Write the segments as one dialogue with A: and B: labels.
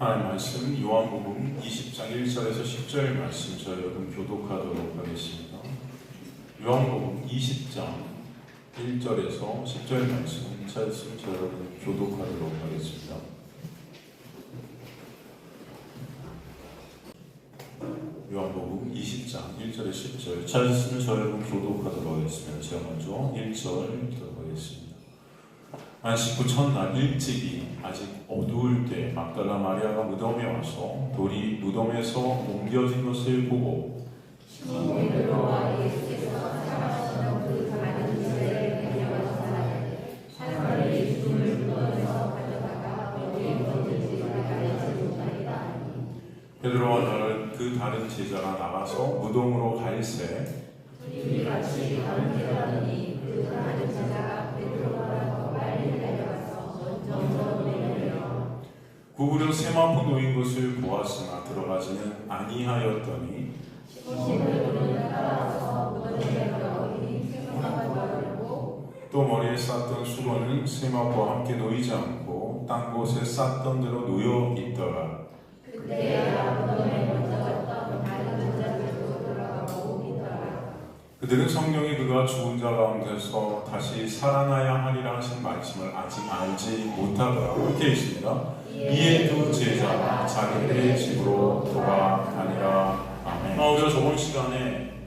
A: 하나님 말씀 요한복음 20장 1절에서 10절 말씀 저희 여러분 교독하도록 하겠습니다. 요한복음 20장 1절에서 10절 말씀 찾으시면 저희 여러분 교독하도록 하겠습니다. 요한복음 20장 1절에서 10절 찾으시면 저희 여러분 교독하도록 하겠습니다. 제가 먼저 1절 들어가겠습니다. 안식 후 첫날 일찍이 아직 어두울 때 막달라 마리아가 무덤에 와서 돌이 무덤에서 옮겨진 것을 보고
B: 베드로와 예수께서 사랑하시는 그 다른 이들을 데려와서 사람들이 죽음을 무덤에서 가져다가 어디에 던질지 알지 못하리라.
A: 베드로와 그 다른 제자가 나가서 무덤으로 갈새
B: 둘이 같이 가는데라더니 그 다른 제자가 베드로보다 더 빨리 달려가서 먼저 내려요.
A: 구부려 세마포 놓인 것을 보았으나 들어가지는 아니하였더니
B: 베드로는 따라와서 무덤에 들어가니 생각하고 버리고
A: 또 머리에 쌌던 수건은 세마포와 함께 놓이지 않고 딴 곳에 쌌던 대로 놓여 있더라.
B: 그때야 무덤에 먼저 갔던 다른 제자들도 돌아가고 있더라.
A: 그들은 성령이 그가 죽은 자 가운데서 다시 살아나야 하리라 하신 말씀을 아직 알지 못하더라. 이렇게 있습니다. 이에 두 제자가 자기들의 집으로 돌아가니라. 아멘. 우리가 저번 시간에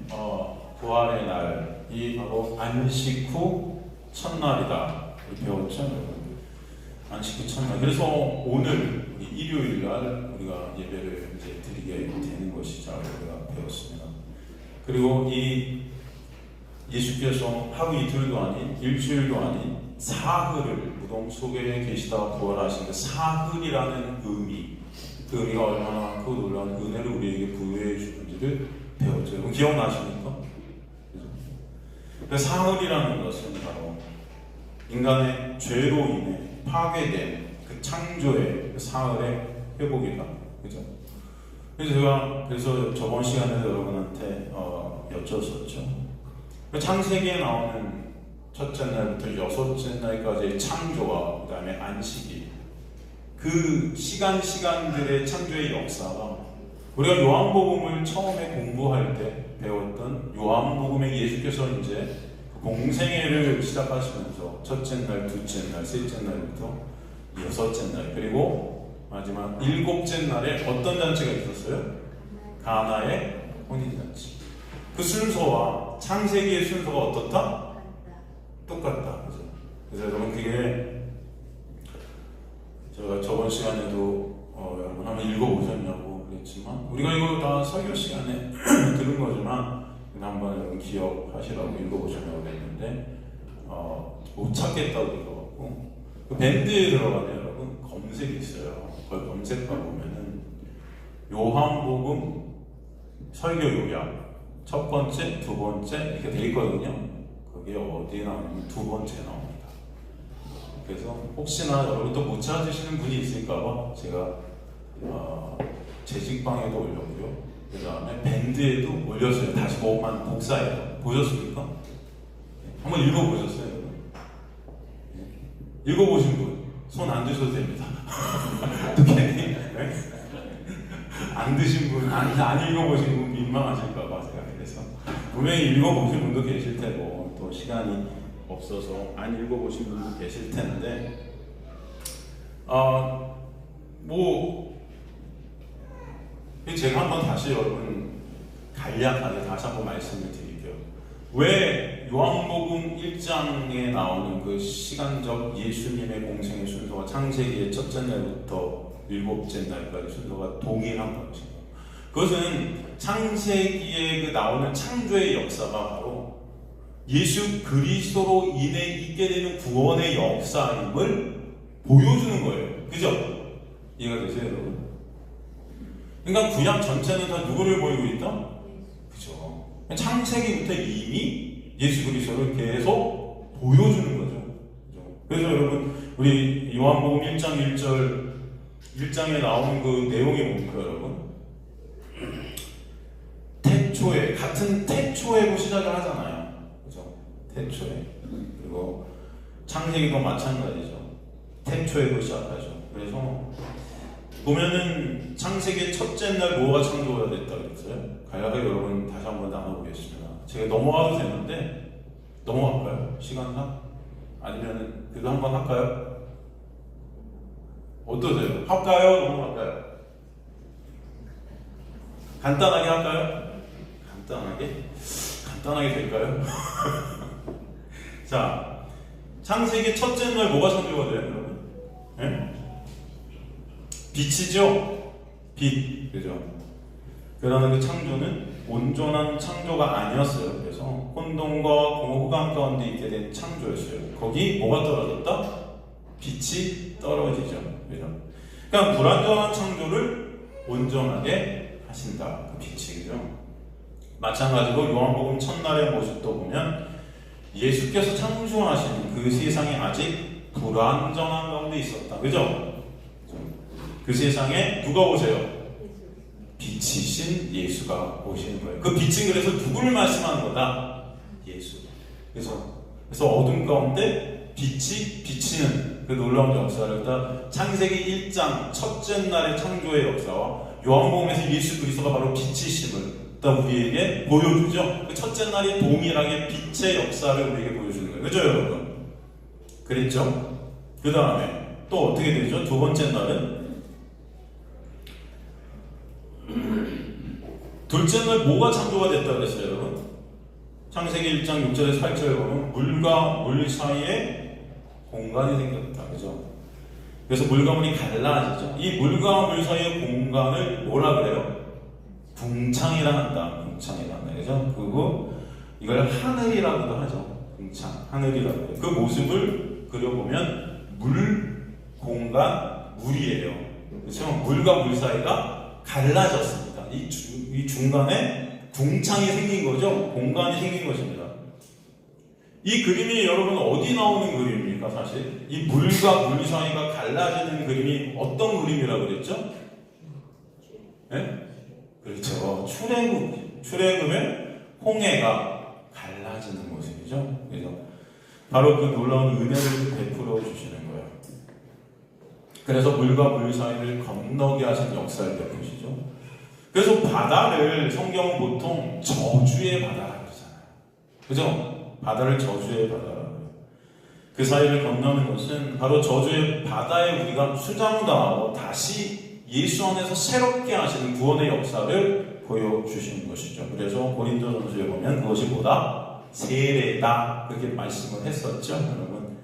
A: 부활의 날이 바로 안식 후 첫날이다 배웠죠. 안식 후 첫날. 그래서 오늘 일요일 날 우리가 예배를 이제 드리게 되는 것이죠. 우리가 배웠습니다. 그리고 이 예수께서 하루 이틀도 아닌 일주일도 아닌 사흘을 무덤 속에 계시다가 부활하신 그 사흘이라는 의미, 그 의미가 얼마나 그 놀라운 은혜를 우리에게 부여해 주는지를 배웠죠. 여러분 기억나십니까? 그 사흘이라는 것은 바로 인간의 죄로 인해 파괴된 그 창조의 그 사흘의 회복이다. 그죠? 그래서 제가 저번 시간에 여러분한테 여쭤봤었죠. 창세기에 나오는 첫째 날부터 여섯째 날까지의 창조와 그 다음에 안식이 그 시간들의 창조의 역사가 우리가 요한복음을 처음에 공부할 때 배웠던 요한복음의 예수께서 이제 공생애를 시작하시면서 첫째 날, 둘째 날, 셋째 날부터 여섯째 날 그리고 마지막 일곱째 날에 어떤 잔치가 있었어요? 가나의 혼인잔치. 그 순서와 창세기의 순서가 어떻다? 똑같다. 그죠? 그래서 여러분 그게 제가 저번 시간에도 여러분 한번 읽어보셨냐고 그랬지만 우리가 이거 다 설교 시간에 들은 거지만 한번 여러분 기억하시라고 읽어보셨냐고 그랬는데 못 찾겠다고 그러고 그 밴드에 들어가면 여러분 검색이 있어요. 그걸 검색해 보면은 요한복음 설교 요약 첫 번째, 두 번째 이렇게 돼 있거든요. 그게 어디에 나오냐면 두 번째 나옵니다. 그래서 혹시나 여러분 또 못 찾으시는 분이 있을까봐 제가 재직방에도 올렸고요. 그 다음에 밴드에도 올렸어요. 다시 그것만 복사해서 보셨습니까? 한번 읽어보셨어요? 읽어보신 분 손 안 드셔도 됩니다. 어떻게? 안 드신 분, 안 읽어보신 분 민망하실까봐 제가 그래서 분명히 읽어보신 분도 계실 테고 또 시간이 없어서 안 읽어보신 분도 계실 텐데 제가 한번 다시 여러분 간략하게 다시 한번 말씀을 드릴게요. 왜 요한복음 1장에 나오는 그 시간적 예수님의 공생의 순서가 창세기의 첫째 날부터 일곱째 날까지 순서가 동일한 것이죠. 그것은 창세기에 나오는 창조의 역사가 바로 예수 그리스도로 인해 있게 되는 구원의 역사임을 보여주는 거예요. 그죠? 이해가 되세요, 여러분? 그러니까 구약 전체는 다 누구를 보이고 있다? 그죠? 창세기부터 이미 예수 그리스도를 계속 보여주는 거죠. 그죠? 그래서 여러분 우리 요한복음 1장 1장에 나오는 그 내용이 뭡니까, 여러분? 같은 태초에로 시작을 하잖아요. 그죠? 태초에. 그리고 창세기도 마찬가지죠. 태초에로 시작하죠. 그래서 보면은 창세기 첫째 날 뭐가 창조가 됐다 그랬어요? 간략하게 여러분 다시 한번 나눠보겠습니다. 제가 넘어가도 되는데 넘어갈까요? 시간상? 아니면 그래도 한번 할까요? 어떠세요? 할까요? 넘어갈까요? 간단하게 할까요? 간단하게 될까요? 자, 창세기 첫째 날 뭐가 창조가 돼요, 여러분? 네? 빛이죠? 빛, 그죠? 그러나 그 창조는 온전한 창조가 아니었어요. 그래서 혼돈과 공허감 가운데 있게 된 창조였어요. 거기 뭐가 떨어졌다? 빛이 떨어지죠. 그죠? 그러니까 불완전한 창조를 온전하게 하신다. 그 빛이, 그죠? 마찬가지로 요한복음 첫날의 모습도 보면 예수께서 창조하신 그 세상이 아직 불완전한 가운데 있었다. 그죠? 그 세상에 누가 오세요? 빛이신 예수가 오시는 거예요. 그 빛은 그래서 누구를 말씀하는 거다? 예수. 그래서 어둠 가운데 빛이 비치는 그 놀라운 역사를 창세기 1장 첫째 날의 창조의 역사와 요한복음에서 예수 그리스도가 바로 빛이심을 우리에게 보여주죠. 그 첫째 날이 동일하게 빛의 역사를 우리에게 보여주는 거예요. 그죠, 여러분? 그랬죠? 그 다음에 또 어떻게 되죠? 두 번째 날은 둘째 날 뭐가 창조가 됐다 그랬어요, 여러분? 창세기 1장 6절에서 8절에 보면 물과 물 사이에 공간이 생겼다. 그죠? 그래서 물과 물이 갈라지죠. 이 물과 물 사이의 공간을 뭐라 그래요? 궁창이라 한다. 궁창이라 한다. 그죠? 그리고 이걸 하늘이라고도 하죠. 궁창, 하늘이라고 해요. 그 모습을 그려보면 물, 공간, 물이에요. 그렇죠? 물과 물 사이가 갈라졌습니다. 이 중간에 궁창이 생긴 거죠. 공간이 생긴 것입니다. 이 그림이 여러분 어디 나오는 그림입니까? 사실 이 물과 물 사이가 갈라지는 그림이 어떤 그림이라고 그랬죠? 네? 그렇죠. 출애굽의 홍해가 갈라지는 모습이죠. 그래서 바로 그 놀라운 은혜를 베풀어 주시는 거예요. 그래서 물과 물 사이를 건너게 하신 역사를 베푸시죠. 그래서 바다를 성경은 보통 저주의 바다라고 그러잖아요. 그죠? 바다를 저주의 바다라고 해요. 그 사이를 건너는 것은 바로 저주의 바다에 우리가 수장당하고 다시 예수 안에서 새롭게 하시는 구원의 역사를 보여주시는 것이죠. 그래서 고린도전서에 보면 그것이 뭐다? 세례다. 그렇게 말씀을 했었죠, 여러분.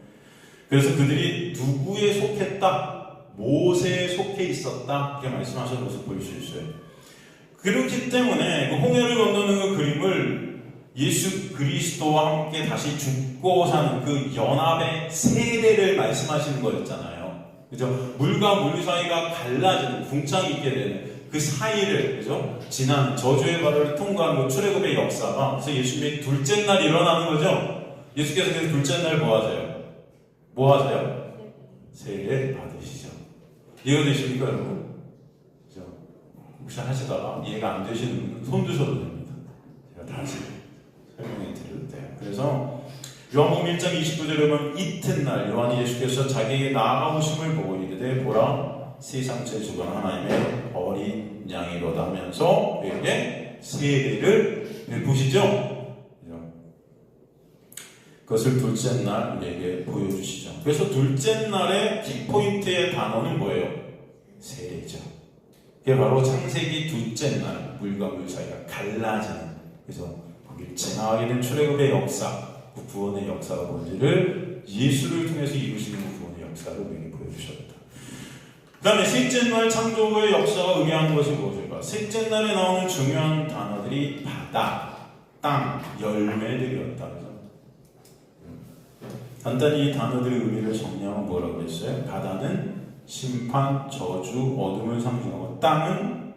A: 그래서 그들이 누구에 속했다? 모세에 속해 있었다. 이렇게 말씀하시는 것을 볼 수 있어요. 그렇기 때문에 그 홍해를 건너는 그 그림을 예수 그리스도와 함께 다시 죽고 사는 그 연합의 세례를 말씀하시는 거였잖아요. 그죠? 물과 물 사이가 갈라지는, 궁창이 있게 되는 그 사이를, 그죠? 지난 저주의 바다를 통과한 그 출애굽의 역사가, 그래서 예수님의 둘째 날 일어나는 거죠? 예수께서 그 둘째 날 뭐 하세요? 뭐 하세요? 세례 받으시죠. 이해되십니까, 여러분? 그죠? 혹시 하시다가 이해가 안 되시는 분은 손 드셔도 됩니다. 제가 다시 설명해 드려도 돼요. 그래서 요한복음 1장 29절에 보면 이튿날 요한이 예수께서 자기에게 나아오심을 보고 이르되 보라 세상 제주가 하나님의 어린 양이로다 하면서 그에게 세례를 베푸시죠. 그것을 둘째 날 우리에게 보여주시죠. 그래서 둘째 날의 킥포인트의 단어는 뭐예요? 세례죠. 그게 바로 창세기 둘째 날 물과 물 사이가 갈라지는, 그래서 거기를 지나가게 된 출애굽의 역사, 그 구원의 역사가 뭔지를 예수를 통해서 이루시는 구원의 역사를 우리에게 보여주셨다. 그 다음에 셋째 날 창조의 역사가 의미하는 것이 무엇일까? 셋째 날에 나오는 중요한 단어들이 바다, 땅, 열매들이었다. 간단히 이 단어들의 의미를 정리하면 뭐라고 그랬어요? 바다는 심판, 저주, 어둠을 상징하고, 땅은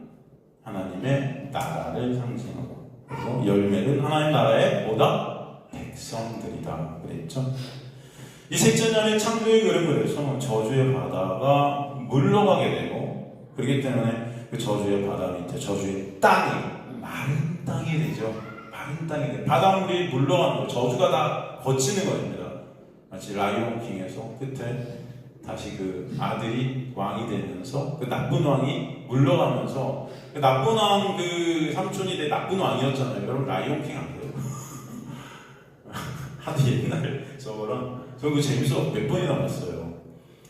A: 하나님의 나라를 상징하고, 그리고 열매는 하나님의 나라의 뭐다? 백성들이다 그랬죠. 이 셋째 날의 창조의 그림을 해서 저주의 바다가 물러가게 되고, 그렇기 때문에 그 저주의 바다 밑에 저주의 땅이 마른 땅이 되죠. 마른 땅이 돼. 바닷물이 물러가는 거, 저주가 다 거치는 겁니다. 마치 라이온 킹에서 끝에 다시 그 아들이 왕이 되면서 그 나쁜 왕이 물러가면서 그 나쁜 왕 그 삼촌이 내 나쁜 왕이었잖아요. 여러분 라이온킹 아세요? 하도 옛날 저거랑 저 그거 재밌어 몇 번이나 봤어요.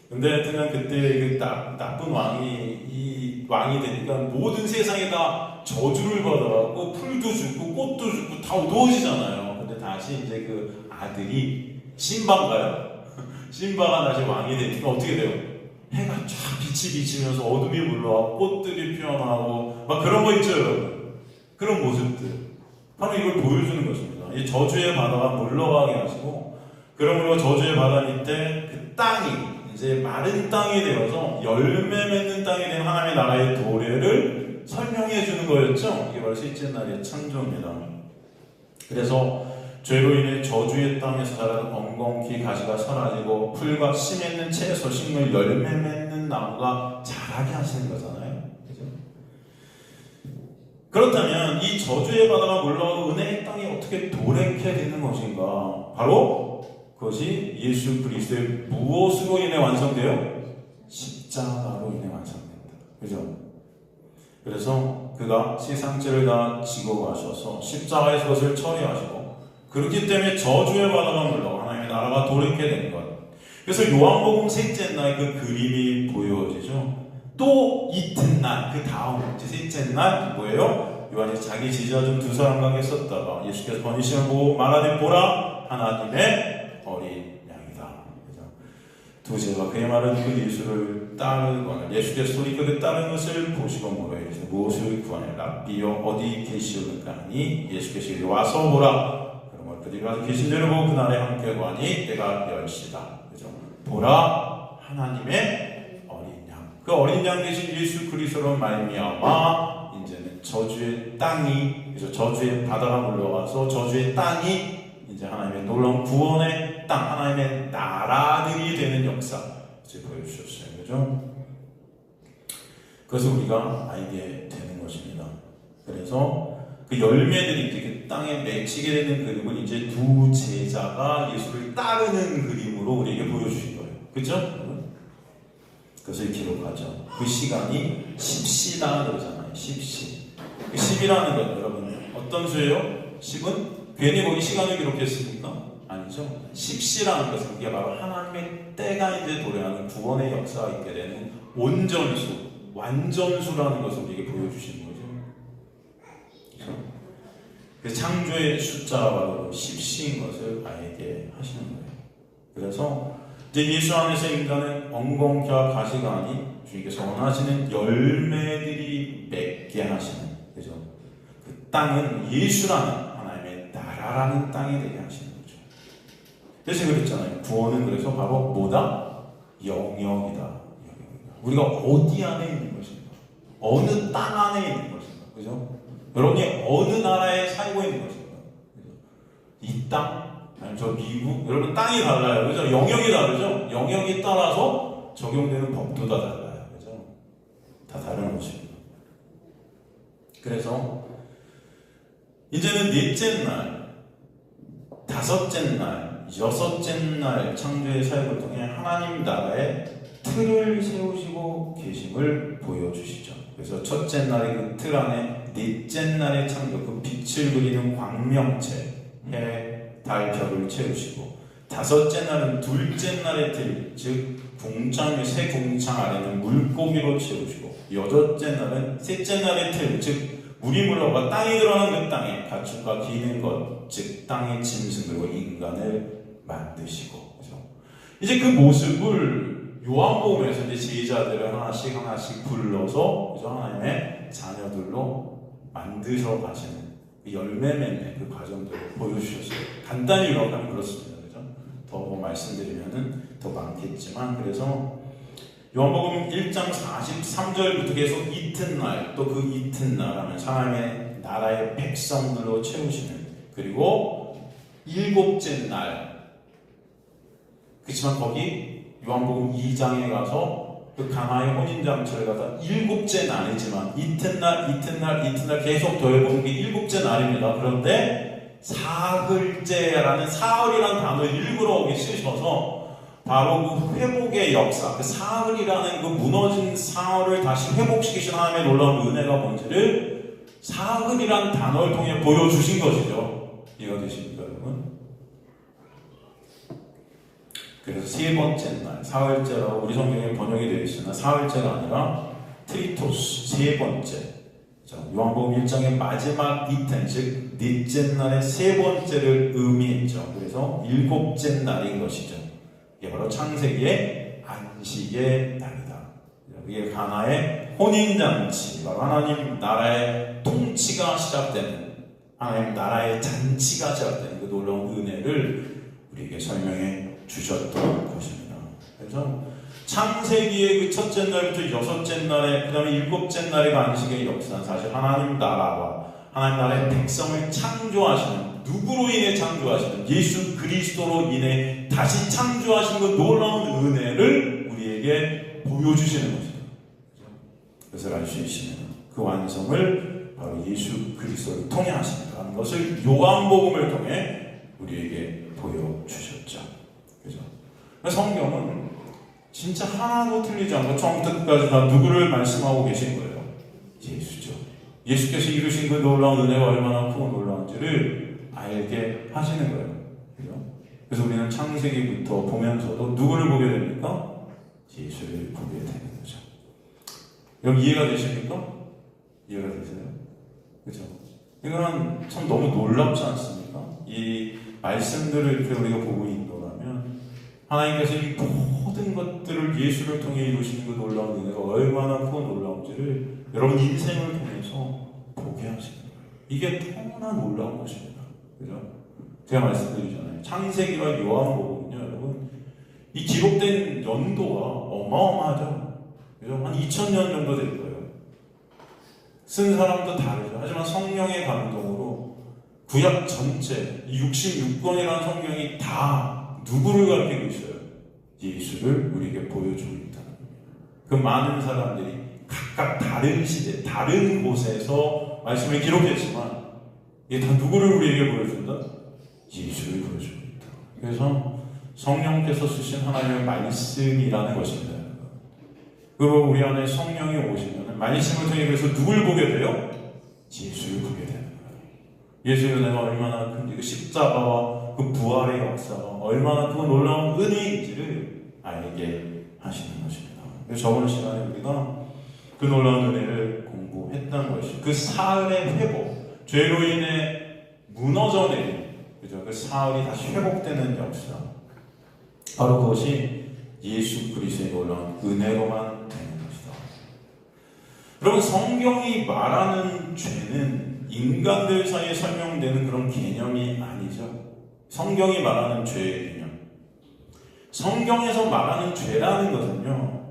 A: 근데 하여튼 그때 그 나쁜 왕이 이 왕이 되니까 모든 세상에 다 저주를 받아갖고 풀도 죽고 꽃도 죽고 다 어두워지잖아요. 근데 다시 이제 그 아들이 신바인가요? 신바가 다시 왕이 되니까 어떻게 돼요? 해가 쫙 빛이 비치면서 어둠이 물러와 꽃들이 피어나고 막 그런 거 있죠, 여러분. 그런 모습들. 바로 이걸 보여주는 것입니다. 이 저주의 바다가 물러가게 하시고, 그러므로 저주의 바다 밑에 그 땅이 이제 마른 땅이 되어서 열매 맺는 땅이 된 하나님의 나라의 도래를 설명해 주는 거였죠. 이게 바로 셋째 날의 창조입니다. 그래서 죄로 인해 저주의 땅에서 자라는 엉겅퀴 가지가 사라지고 풀과 씨 맺는 채소, 식물, 열매 맺는 나무가 자라게 하시는 거잖아요. 그죠? 그렇다면 이 저주의 바다가 물러가고 은혜의 땅이 어떻게 도래케 되는 것인가? 바로 그것이 예수 그리스도의 무엇으로 인해 완성돼요? 십자가로 인해 완성됩니다. 그죠? 그래서 그가 세상죄를 다 지고 가셔서 십자가에서 그것을 처리하시고, 그렇기 때문에 저주의 바다가 물러가 하나님의 나라가 도래케 된 것. 그래서 요한복음 셋째 날 그 그림이 보여지죠. 또 이튿날 그 다음 셋째 날 뭐예요? 요한이 자기 제자 중 두 사람과 함께 있었다가 예수께서 번이심을 보고 말하되 보라 하나님의 어린 양이다. 두 제자가 그의 말을 듣고 예수를 따르거나 예수께서 소리 그를 따르는 것을 보시고 물어 이르시되 무엇을 구하냐 랍비여 어디 계시오는가 하니 예수께서 이리 와서 보라. 그들이 가서 계신 대로 보고 그날에 함께 구하니 때가 멸시다. 그죠? 보라 하나님의 어린 양. 그 어린 양 대신 예수 그리스도로 말미암아 이제는 저주의 땅이, 그죠? 저주의 바다가 물러가서 저주의 땅이 이제 하나님의 놀라운 구원의 땅, 하나님의 나라들이 되는 역사 이제 보여주셨어요. 그죠? 그래서 우리가 알게 되는 것입니다. 그래서 그 열매들이 이제 그 땅에 맺히게 되는 그림을 이제 두 제자가 예수를 따르는 그림으로 우리에게 보여주신 거예요. 그죠? 그것을 기록하죠. 그 시간이 십시다 그러잖아요. 십시. 그 10이라는 건 여러분 어떤 수예요? 10은 괜히 거기 시간을 기록했습니까? 아니죠. 십시라는 것은 그게 바로 하나님의 때가 이제 도래하는 구원의 역사가 있게 되는 온전수, 완전수라는 것을 우리에게 보여주신 거죠. 그 창조의 숫자가 바로 십시인 것을 알게 하시는 거예요. 그래서 이제 예수 안에서 인간은 엉겅퀴와 가시가 아닌 주님께서 원하시는 열매들이 맺게 하시는, 그죠? 그 땅은 예수라는 하나님의 나라라는 땅이 되게 하시는 거죠. 그래서 그랬잖아요. 구원은 그래서 바로 뭐다? 영역이다. 우리가 어디 안에 있는 것인가? 어느 땅 안에 있는 것인가? 그죠? 여러분이 어느 나라에 살고 있는 것인가? 이 땅? 아니면 저 미국? 여러분 땅이 달라요. 그죠? 영역이 다르죠? 영역에 따라서 적용되는 법도 다 달라요. 그죠? 다 다른 것입니다. 그래서 이제는 넷째 날, 다섯째 날, 여섯째 날 창조의 사역을 통해 하나님 나라의 틀을 세우시고 계심을 보여주시죠. 그래서 첫째 날의 그 틀 안에 넷째 날의 창조, 그 빛을 그리는 광명체, 해, 달, 별을 채우시고, 다섯째 날은 둘째 날의 틀, 즉 궁창, 새 궁창 아래는 물고기로 채우시고, 여덟째 날은 셋째 날의 틀, 즉 물이 물러가 땅이 들어가는 그 땅에 가축과 기는 것, 즉 땅의 짐승 그리고 인간을 만드시고, 그렇죠? 이제 그 모습을 요한복음에서 이제 제자들을 하나씩 불러서 그죠? 하나님의 자녀들로 만드셔 가시는 그 열매 맺는 그 과정들을 보여주셨어요. 간단히 요약하면 그렇습니다. 그죠? 더 말씀드리면은 더 많겠지만, 그래서 요한복음 1장 43절부터 계속 이튿날, 또 그 이튿날 하면 하나님의 나라의 백성들로 채우시는, 그리고 일곱째 날, 그렇지만 거기 요한복음 2장에 가서 그 가나의 혼인잔치를 갖다 일곱째 날이지만 이튿날 계속 더해보는 게 일곱째 날입니다. 그런데 사흘째라는 사흘이라는 단어를 일부러 거기 쓰셔서 바로 그 회복의 역사, 그 사흘이라는 그 무너진 사흘을 다시 회복시키신 하나님의 놀라운 은혜가 뭔지를 사흘이란 단어를 통해 보여주신 것이죠. 이해가 되십니까, 여러분? 그래서 세 번째 날, 사흘째라고 우리 성경에 번역이 되어 있으나 사흘째가 아니라 트리토스, 세 번째. 요한복음 1장의 마지막 이틀, 즉 넷째 날의 세 번째를 의미했죠. 그래서 일곱째 날인 것이죠. 이게 바로 창세기의 안식의 날이다. 이게 가나의 혼인잔치, 바로 하나님 나라의 통치가 시작되는, 하나님 나라의 잔치가 시작되는 그 놀라운 은혜를 우리에게 설명해 주셨던 것입니다. 그래서 창세기의 그 첫째 날부터 여섯째 날에, 그 다음에 일곱째 날의 안식의 역사는 사실 하나님 나라와 하나님 나라의 백성을 창조하시는, 누구로 인해 창조하시는, 예수 그리스도로 인해 다시 창조하신 그 놀라운 은혜를 우리에게 보여주시는 것입니다. 그것을 알 수 있습니다. 그 완성을 바로 예수 그리스도를 통해 하신다는 것을 요한복음을 통해 우리에게 보여주셨죠. 그죠? 성경은 진짜 하나도 틀리지 않고 처음부터 끝까지 다 누구를 말씀하고 계신 거예요? 예수죠. 예수께서 이루신 그 놀라운 은혜가 얼마나 크고 놀라운지를 알게 하시는 거예요. 그죠? 그래서 우리는 창세기부터 보면서도 누구를 보게 됩니까? 예수를 보게 되는 거죠. 여러분 이해가 되십니까? 이해가 되세요? 그죠? 이건 참 너무 놀랍지 않습니까? 이 말씀들을 이렇게 우리가 보고 있노라면 하나님께서 이 모든 것들을 예수를 통해 이루시는 그 놀라운 은혜가 얼마나 크고 놀라운지를 여러분 인생을 통해서 보게 하시는 거예요. 이게 너무나 놀라운 것입니다. 그죠? 제가 말씀드리잖아요. 창세기와 요한복음은요, 여러분, 이 기록된 연도가 어마어마하죠. 그죠? 한 2000년 정도 될 거예요. 쓴 사람도 다르죠. 하지만 성령의 감동으로 구약 전체, 66권이라는 성경이 다 누구를 가르치고 있어요? 예수를 우리에게 보여주고 있다는 겁니다. 그 많은 사람들이 각각 다른 시대, 다른 곳에서 말씀을 기록했지만 이게 다 누구를 우리에게 보여준다? 예수를 보여주고 있다. 그래서 성령께서 쓰신 하나님의 말씀이라는 것입니다. 그리고 우리 안에 성령이 오시면 말씀을 통해 그래서 누굴 보게 돼요? 예수를 보게 되는 거예요. 예수의 은혜가 얼마나 큰지, 그 십자가와 그 부활의 역사가 얼마나 그 놀라운 은혜인지를 알게 하시는 것입니다. 그래서 저번 시간에 우리가 그 놀라운 은혜를 공부했던 것이 그 사흘의 회복, 죄로 인해 무너져 내린, 그죠? 그 사흘이 다시 회복되는 역사, 바로 그것이 예수 그리스도의 놀라운 은혜로만 되는 것이다. 여러분, 성경이 말하는 죄는 인간들 사이에 설명되는 그런 개념이 아니죠. 성경이 말하는 죄의 개념, 성경에서 말하는 죄라는 것은요,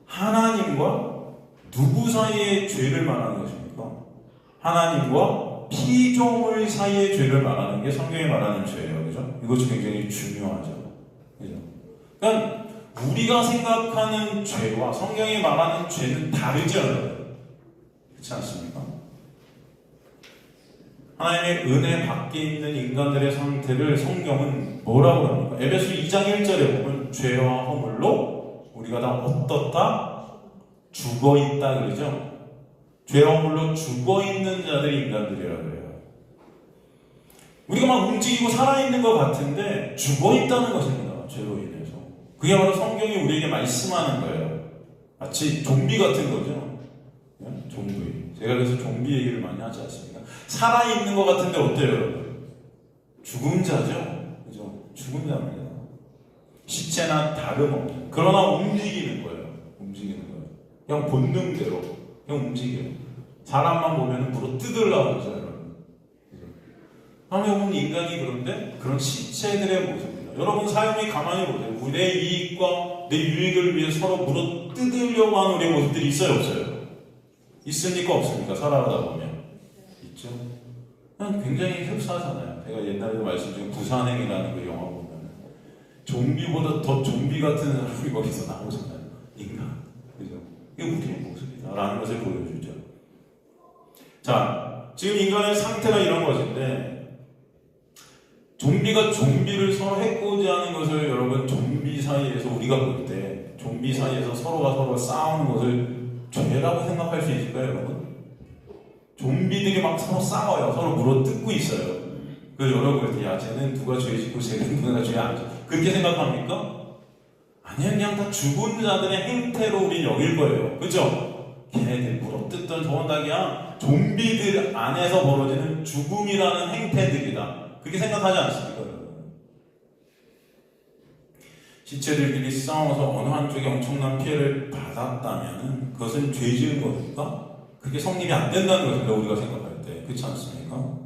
A: 하나님과 누구 사이의 죄를 말하는 것입니까? 하나님과 피조물 사이의 죄를 말하는 게 성경이 말하는 죄예요. 그죠? 이것이 굉장히 중요하죠. 그죠? 그러니까 우리가 생각하는 죄와 성경이 말하는 죄는 다르죠. 그렇지 않습니까? 하나님의 은혜 밖에 있는 인간들의 상태를 성경은 뭐라고 합니까? 에베소 2장 1절에 보면 죄와 허물로 우리가 다 어떻다? 죽어있다 그러죠? 죄와 허물로 죽어있는 자들이 인간들이라고 그래요. 우리가 막 움직이고 살아있는 것 같은데 죽어있다는 것입니다. 죄로 인해서. 그게 바로 성경이 우리에게 말씀하는 거예요. 마치 좀비 같은 거죠. 좀비. 제가 그래서 좀비 얘기를 많이 하지 않습니까? 살아있는 것 같은데 어때요, 여러분? 죽은 자죠? 그죠? 죽은 자입니다. 시체나 다름없는. 그러나 움직이는 거예요. 움직이는 거예요. 그냥 본능대로. 그냥 움직여요. 사람만 보면 물어 뜯으려고 그러죠, 여러분. 하나님 보면 인간이 그런데 그런 시체들의 모습입니다. 여러분 삶이 가만히 보세요. 내 이익과 내 유익을 위해 서로 물어 뜯으려고 하는 우리의 모습들이 있어요, 없어요? 있습니까, 없습니까? 살아가다 보면. 있죠? 굉장히 흡사하잖아요. 제가 옛날에도 말씀드린 부산행이라는 그 영화 보면 좀비보다 더 좀비 같은 사람이 거기서 나오잖아요. 인간. 그죠? 이게 우리의 모습이다. 라는 것을 보여주죠. 자, 지금 인간의 상태가 이런 것인데, 좀비가 좀비를 서로 해코지 하는 것을 여러분 좀비 사이에서 우리가 볼 때 좀비 사이에서 서로가 서로 싸우는 것을 죄라고 생각할 수 있을까요, 여러분? 좀비들이 막 서로 싸워요. 서로 물어뜯고 있어요. 그래서 여러분 볼 때, 야, 쟤는 누가 죄 짓고 쟤는 누가 죄 안 짓고 그렇게 생각합니까? 아니요, 그냥 다 죽은 자들의 행태로 우린 여길 거예요. 그죠? 걔네들 물어뜯던 저건 다 그냥 좀비들 안에서 벌어지는 죽음이라는 행태들이다. 그렇게 생각하지 않습니까, 여러분? 시체들끼리 싸워서 어느 한쪽이 엄청난 피해를 받았다면 그것은 죄 지은 겁니까? 그게 성립이 안 된다는 것입니다, 우리가 생각할 때. 그렇지 않습니까?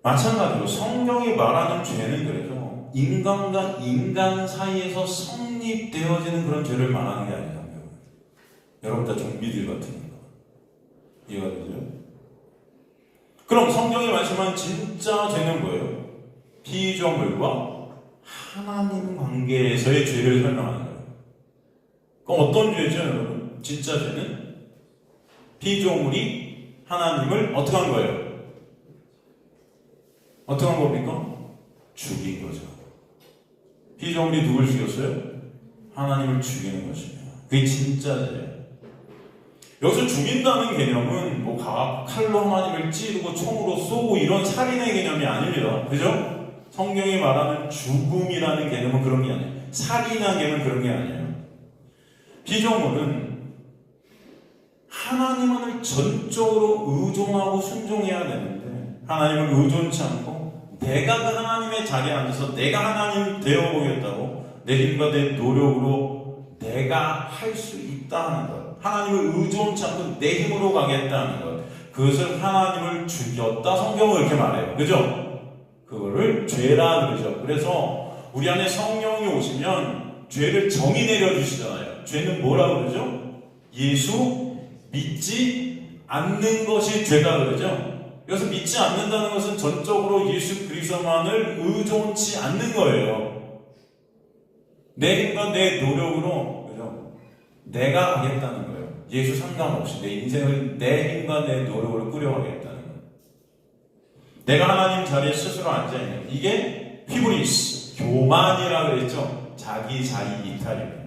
A: 마찬가지로 성경이 말하는 죄는 그래서 인간과 인간 사이에서 성립되어지는 그런 죄를 말하는 게 아니라고요. 여러분 다 좀비들 같으니까. 이해가 되죠? 그럼 성경이 말씀하는 진짜 죄는 뭐예요? 피조물과 하나님 관계에서의 죄를 설명하는 거예요. 그럼 어떤 죄죠, 여러분? 진짜 죄는 피조물이 하나님을 어떻게 한 거예요? 어떻게 한 겁니까? 죽인 거죠. 피조물이 누굴 죽였어요? 하나님을 죽이는 것입니다. 그게 진짜 죄예요. 여기서 죽인다는 개념은 뭐 칼로 하나님을 찌르고 총으로 쏘고 이런 살인의 개념이 아닙니다. 그죠? 성경이 말하는 죽음이라는 개념은 그런 게 아니에요. 살인이라는 개념은 그런 게 아니에요. 피조물은 하나님을 전적으로 의존하고 순종해야 되는데 하나님을 의존치 않고 내가 그 하나님의 자리에 앉아서 내가 하나님 되어보겠다고 내 힘과 내 노력으로 내가 할 수 있다 하는 것, 하나님을 의존치 않고 내 힘으로 가겠다는 것, 그것을 하나님을 죽였다. 성경은 이렇게 말해요. 그죠? 그거를 죄라 그러죠. 그래서 우리 안에 성령이 오시면 죄를 정의 내려주시잖아요. 죄는 뭐라 그러죠? 예수 믿지 않는 것이 죄다 그러죠. 그래서 믿지 않는다는 것은 전적으로 예수 그리스도만을 의존치 않는 거예요. 내 힘과 내 노력으로, 그죠? 내가 하겠다는 거예요. 예수 상관없이 내 인생을 내 힘과 내 노력으로 꾸려가겠다는 거예요. 내가 하나님 자리에 스스로 앉아있는, 이게 히브리스, 교만이라고 그랬죠. 자기 자리 이탈입니다.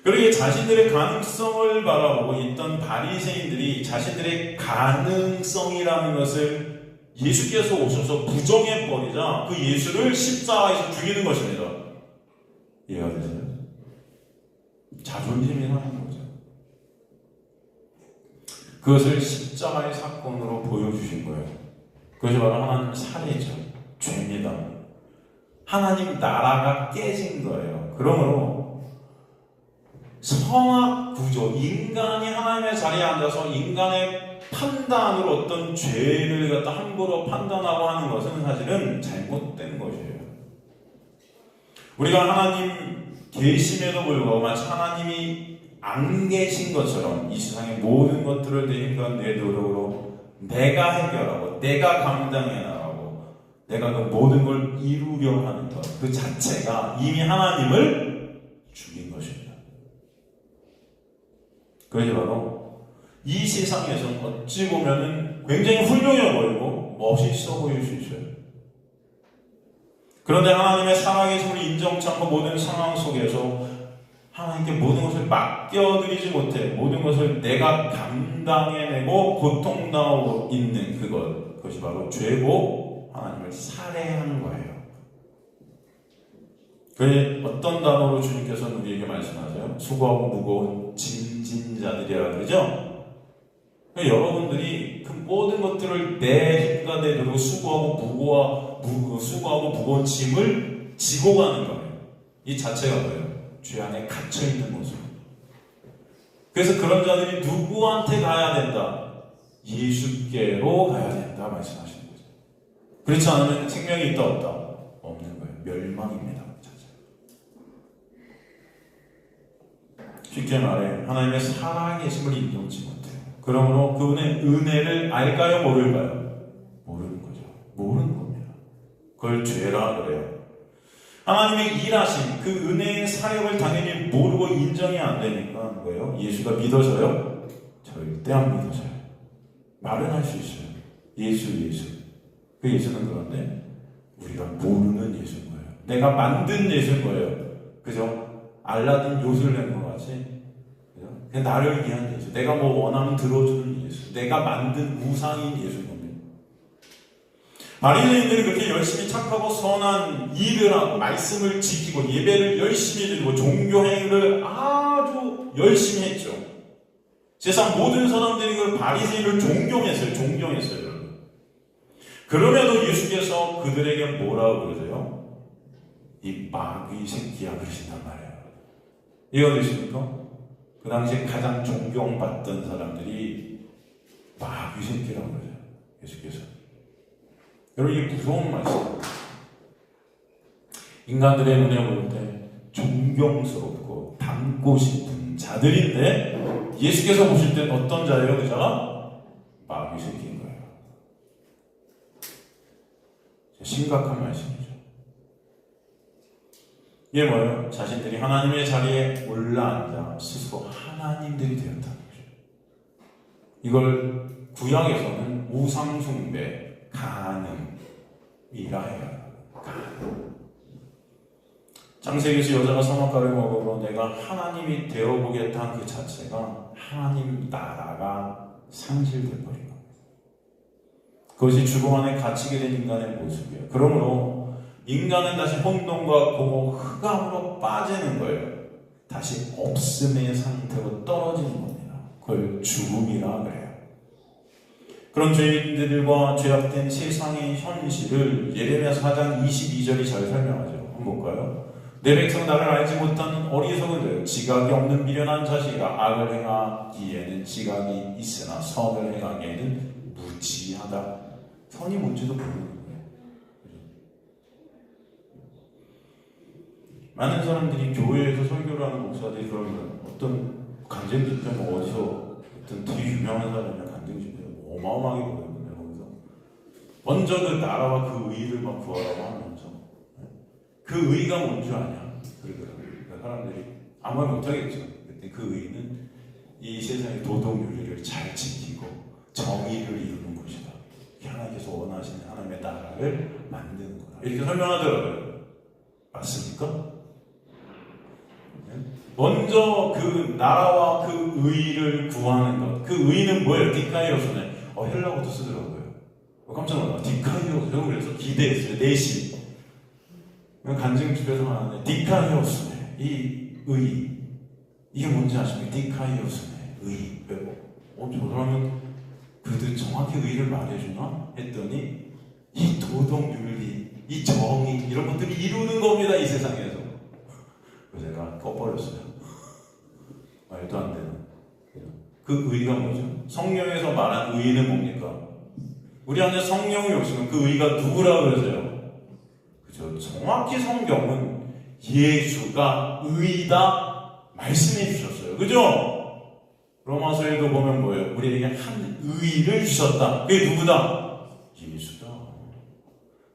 A: 그러기에 자신들의 가능성을 바라보고 있던 바리새인들이 자신들의 가능성이라는 것을 예수께서 오셔서 부정해버리자 그 예수를 십자가에서 죽이는 것입니다. 이해가 되세요? 자존심이 상하는 거죠. 그것을 십자가의 사건으로 보여주신 거예요. 그것이 바로 하나님 살해죠. 죄입니다. 하나님 나라가 깨진 거예요. 그러므로 성악 구조, 인간이 하나님의 자리에 앉아서 인간의 판단으로 어떤 죄를 갖다 함부로 판단하고 하는 것은 사실은 잘못된 것이에요. 우리가 하나님 계심에도 불구하고 마치 하나님이 안 계신 것처럼 이 세상의 모든 것들을 내 힘과 내 노력으로 내가 해결하고 내가 감당해 나가고 내가 그 모든 걸 이루려 하는 것, 그 자체가 이미 하나님을 죽인 것입니다. 그것이 바로 이 세상에서는 어찌 보면 굉장히 훌륭해 보이고 멋있어 보일 수 있어요. 그런데 하나님의 살아계심을 인정치 않고 모든 상황 속에서 하나님께 모든 것을 맡겨드리지 못해 모든 것을 내가 감당해내고 고통당하고 있는 그것이 바로 죄고 하나님을 살해하는 거예요. 그래 어떤 단어로 주님께서는 우리에게 말씀하세요? 수고하고 무거운 짐진자들이라 그러죠? 여러분들이 그 모든 것들을 내 힘과 내 노력으로 수고하고 무거운 짐을 지고 가는 거예요. 이 자체가 뭐예요? 죄 안에 갇혀있는 모습. 그래서 그런 자들이 누구한테 가야 된다? 예수께로 가야 된다 말씀하시는 거죠. 그렇지 않으면 생명이 있다 없다? 없는 거예요. 멸망입니다. 쉽게 말해 하나님의 살아계심을 인정치 못해요. 그러므로 그분의 은혜를 알까요? 모를까요? 모르는 거죠. 모르는 겁니다. 그걸 죄라 그래요. 하나님의 일하심, 그 은혜의 사역을 당연히 모르고 인정이 안 되니까 뭐예요? 예수가 믿어져요? 절대 안 믿어져요. 말은 할 수 있어요. 예수. 그 예수는 그런데 우리가 모르는 예수인 거예요. 내가 만든 예수인 거예요. 그죠? 알라딘 요술 낸 것 같이. 그죠? 그냥 나를 위한 예수. 내가 뭐 원하면 들어주는 예수. 내가 만든 우상인 예수인 겁니다. 바리새인들이 그렇게 열심히 착하고 선한 일을 하고 말씀을 지키고 예배를 열심히 드리고 종교 행위를 아주 열심히 했죠. 세상 모든 사람들이 그 바리새인을 존경했어요. 그럼에도 예수께서 그들에게 뭐라고 그러세요? 이 마귀 새끼야 그러신단 말이에요. 이해가 되십니까? 그 당시에 가장 존경받던 사람들이 마귀 새끼라고 그러죠. 예수께서. 여러분 이게 무서운 말씀입니다. 인간들의 눈에 볼 때 존경스럽고 닮고 싶은 자들인데 예수께서 보실 때 어떤 자예요? 그 자가? 마귀 새끼인 거예요. 심각한 말씀이죠. 이게 뭐예요? 자신들이 하나님의 자리에 올라앉아 스스로 하나님들이 되었다는 거죠. 이걸 구약에서는 우상숭배, 간음이라 해요. 간음. 창세기에서 여자가 선악과를 먹으로 내가 하나님이 되어보겠다는 그 자체가 하나님 나라가 상실될 버린 겁니다. 그것이 죽음 안에 갇히게 된 인간의 모습이에요. 그러므로 인간은 다시 혼돈과 공허, 흑암으로 빠지는 거예요. 다시 없음의 상태로 떨어지는 겁니다. 그걸 죽음이라 그래요. 그런 죄인들과 죄악된 세상의 현실을 예레미야 4장 22절이 잘 설명하죠. 한번 볼까요? 내 백성 나를 알지 못하는 어리석은 자요 지각이 없는 미련한 자식이라 악을 행하기에는 지각이 있으나 선을 행하기에는 무지하다. 선이 뭔지도 모르는 거예요. 많은 사람들이 교회에서 설교를 하는 목사들이 그러면 어떤 간증 집회는 어디서 어떤 되게 유명한 사람이랑 간증 집회를 어마어마하게 보거든요. 거기서 먼저 그 나라와 그 의를 막 구하라고 하면서 그 의가 뭔지 아냐? 그러더라고요. 그러니까 사람들이 아무 말 못하겠죠. 근데 그 의는 이 세상의 도덕윤리를 잘 지키고 정의를 이루는 것이다. 하나님께서 원하시는 하나님의 나라를 만드는 거다. 이렇게 설명하더라고요. 맞습니까? 먼저 그 나라와 그 의를 구하는 것. 그 의는 뭐예요? 디카이오스네. 헬라어도 쓰더라고요. 깜짝 놀라. 디카이오스. 그래서 기대했어요. 내심. 간증 집에서 하는데 디카이오스네. 이 의. 이게 뭔지 아십니까? 디카이오스네. 의. 저 사람은 그래도 정확히 의를 말해주나? 했더니 이 도덕윤리, 이 정의 이런 것들이 이루는 겁니다. 이 세상에서. 그래서 제가 꺼버렸어요. 말도 안 되는. 그 의가 뭐죠? 성령에서 말한 의는 뭡니까? 우리 안에 성령이 오시면 그 의가 누구라 그러세요? 그죠? 정확히 성경은 예수가 의다 말씀해 주셨어요. 그죠? 로마서에도 보면 뭐예요? 우리에게 한 의를 주셨다. 그게 누구다? 예수다.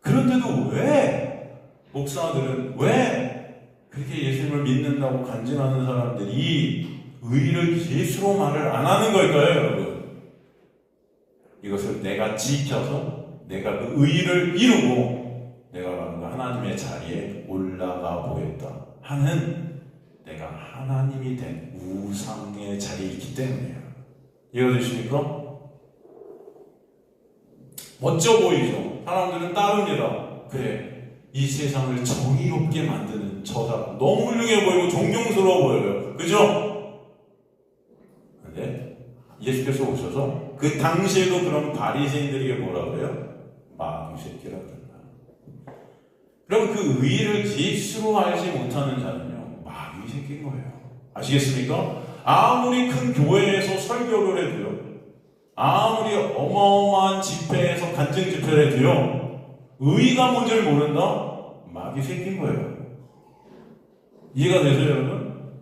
A: 그런데도 왜 목사들은 왜 그렇게 예수님을 믿는다고 간증하는 사람들이 의를 예수로 말을 안 하는 걸까요, 여러분? 이것을 내가 지켜서 내가 그 의를 이루고 내가 하나님의 자리에 올라가 보였다 하는 내가 하나님이 된 우상의 자리에 있기 때문이에요. 이해가 되십니까? 멋져 보이죠? 사람들은 따릅니다. 그래, 이 세상을 정의롭게 만드는 저 사람 너무 훌륭해 보이고 존경스러워 보여요. 그죠? 근데 예수께서 오셔서 그 당시에도 그런 바리새인들에게 뭐라 그래요? 마귀 새끼라 그런다. 그럼 그 의를 예수로 알지 못하는 자는요, 마귀 새끼인 거예요. 아시겠습니까? 아무리 큰 교회에서 설교를 해도요, 아무리 어마어마한 집회에서 간증 집회를 해도요, 의가 뭔지를 모른다? 마귀 새끼인 거예요. 이해가 되세요, 여러분?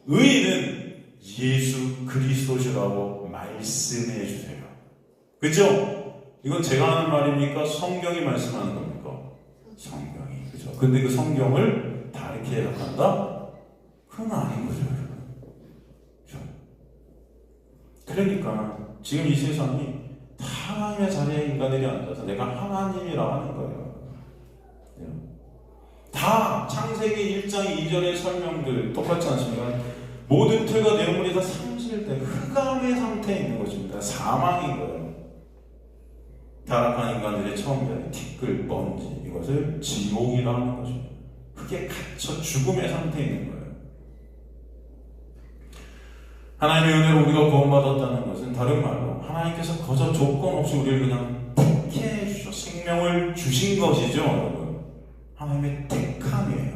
A: 의는 예수 그리스도시라고 말씀해 주세요. 그죠? 이건 제가 하는 말입니까? 성경이 말씀하는 겁니까? 성경이. 그죠? 근데 그 성경을 다르게 해석한다? 그건 아닌 거죠, 여러분. 그죠? 그러니까 지금 이 세상이 다 하나님의 자리에 인간들이 앉아서 내가 하나님이라 하는 거예요. 다 창세기 1장 2절의 설명들 똑같지 않습니까? 모든 틀과 내용물이 다 상실된 흑암의 상태에 있는 것입니다. 사망인 거예요. 타락한 인간들의 처음 자리, 티끌, 먼지, 이것을 지옥이라고 하는 것입니다. 흙에 갇혀 죽음의 상태에 있는 거예요. 하나님의 은혜로 우리가 구원받았다는 것은 다른 말로 하나님께서 거저 조건 없이 우리를 그냥 택해 주셔 생명을 주신 것이죠, 여러분. 하나님의 택함이에요.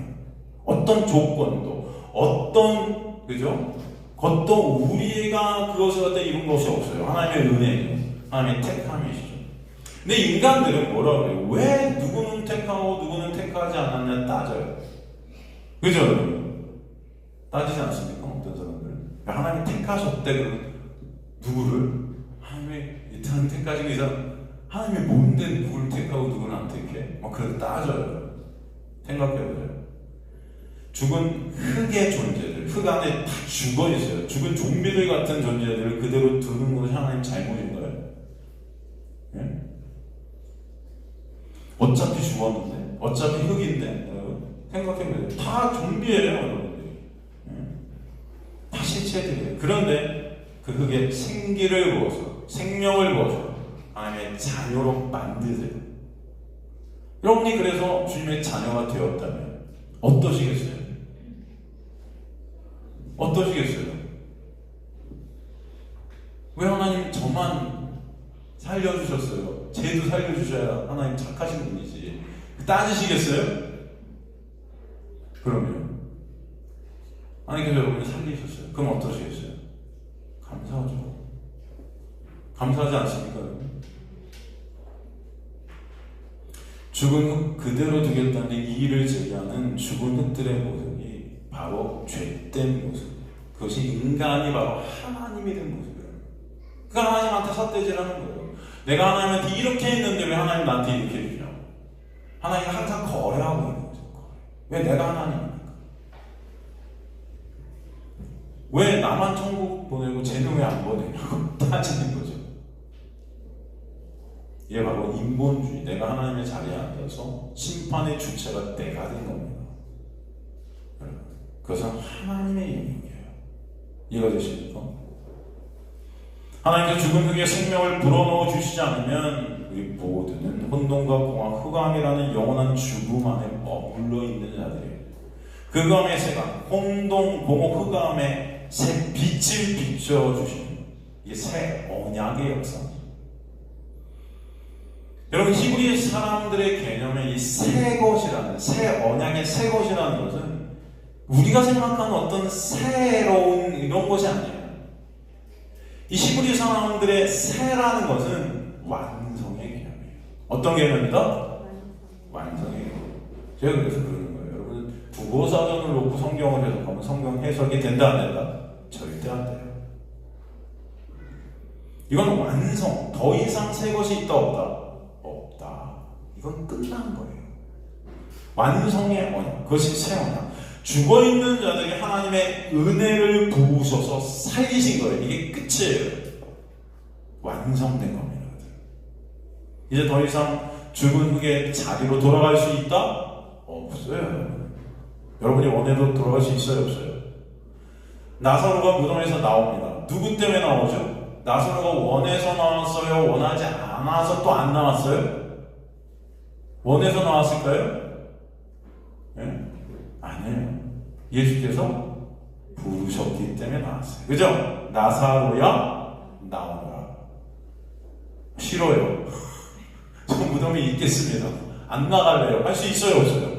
A: 어떤 조건도, 어떤 그죠? 것도 우리가 그것을 갖다 이룬 것이 없어요. 하나님의 은혜죠. 하나님의 택함이시죠. 근데 인간들은 뭐라 그래요? 왜 누구는 택하고 누구는 택하지 않았냐 따져요. 그죠, 여러분? 따지지 않습니까? 어떤 사람들? 하나님이 택하셨대, 누구를? 하나님이 택하신 이상 하나님이 뭔데 누구를 택하고 누구는 안 택해? 막 그래서 따져요. 생각해보세요. 죽은 흙의 존재들, 흙 안에 다 죽어 있어요. 죽은 좀비들 같은 존재들을 그대로 두는 것이 하나님 잘못인 거예요. 예? 어차피 죽었는데, 어차피 흙인데, 여러분 생각해보세요. 다 좀비예요, 여러분들이. 예? 다 실체들이에요. 그런데 그 흙에 생기를 부어서, 생명을 부어서 하나님의 자녀로 만드세요. 여러분이 그래서 주님의 자녀가 되었다면 어떠시겠어요? 어떠시겠어요? 왜 하나님 저만 살려주셨어요? 쟤도 살려주셔야 하나님 착하신 분이지. 따지시겠어요? 그러면 하나님께서 여러분을 살리셨어요. 그럼 어떠시겠어요? 감사하죠. 감사하지 않습니까? 죽은 흙 그대로 두겠다는 이 일을 제기하는 죽은 흙들의 모습이 바로 죄된 모습. 그것이 인간이 바로 하나님이 된 모습이에요. 그 하나님한테 삿대질하는 거예요. 내가 하나님한테 이렇게 했는데 왜 하나님 나한테 이렇게 해주냐? 하나님이 항상 거래하고 있는 거죠. 왜 내가 하나님입니까? 왜 나만 천국 보내고 쟤는 왜 안 보내냐고 따지는 거죠. 이게 바로 인본주의, 내가 하나님의 자리에 앉아서 심판의 주체가 내가 된 겁니다. 그것은 하나님의 영역이에요. 이해가 되십니까? 하나님께서 죽은 흙에 생명을 불어넣어 주시지 않으면 우리 모두는 혼돈과 공허, 흑암이라는 영원한 죽음 안에 머물러 있는 자들이에요. 그 흑암의 새가 혼돈, 공허, 흑암의 새 빛을 비춰주시는 이게 새 언약의 역사입니다. 여러분, 히브리 사람들의 개념에 이 새 것이라는, 새 언약의 새 것이라는 것은 우리가 생각하는 어떤 새로운 이런 것이 아니에요. 이 히브리 사람들의 새라는 것은 완성의 개념이에요. 어떤 개념이다? 완성의 개념. 제가 그래서 그러는 거예요. 여러분, 국어사전을 놓고 성경을 해석하면 성경 해석이 된다 안 된다? 절대 안 돼요. 이건 완성, 더 이상 새 것이 있다 없다? 없다. 이건 끝난 거예요. 완성의 언약, 그것이 새 언약. 죽어있는 자들이 하나님의 은혜를 부으셔서 살리신 거예요. 이게 끝이에요. 완성된 겁니다. 이제 더 이상 죽은 흙의 자리로 돌아갈 수 있다? 없어요. 여러분이 원해도 돌아갈 수 있어요? 없어요? 나사로가 무덤에서 나옵니다. 누구 때문에 나오죠? 나사로가 원해서 나왔어요? 원하지 않아서 또 안 나왔어요? 원해서 나왔을까요? 네? 아니에요. 예수께서 부르셨기 때문에 나왔어요. 그죠? 나사로야 나오너라. 싫어요. 저 무덤에 있겠습니다. 안 나갈래요. 할 수 있어요? 없어요?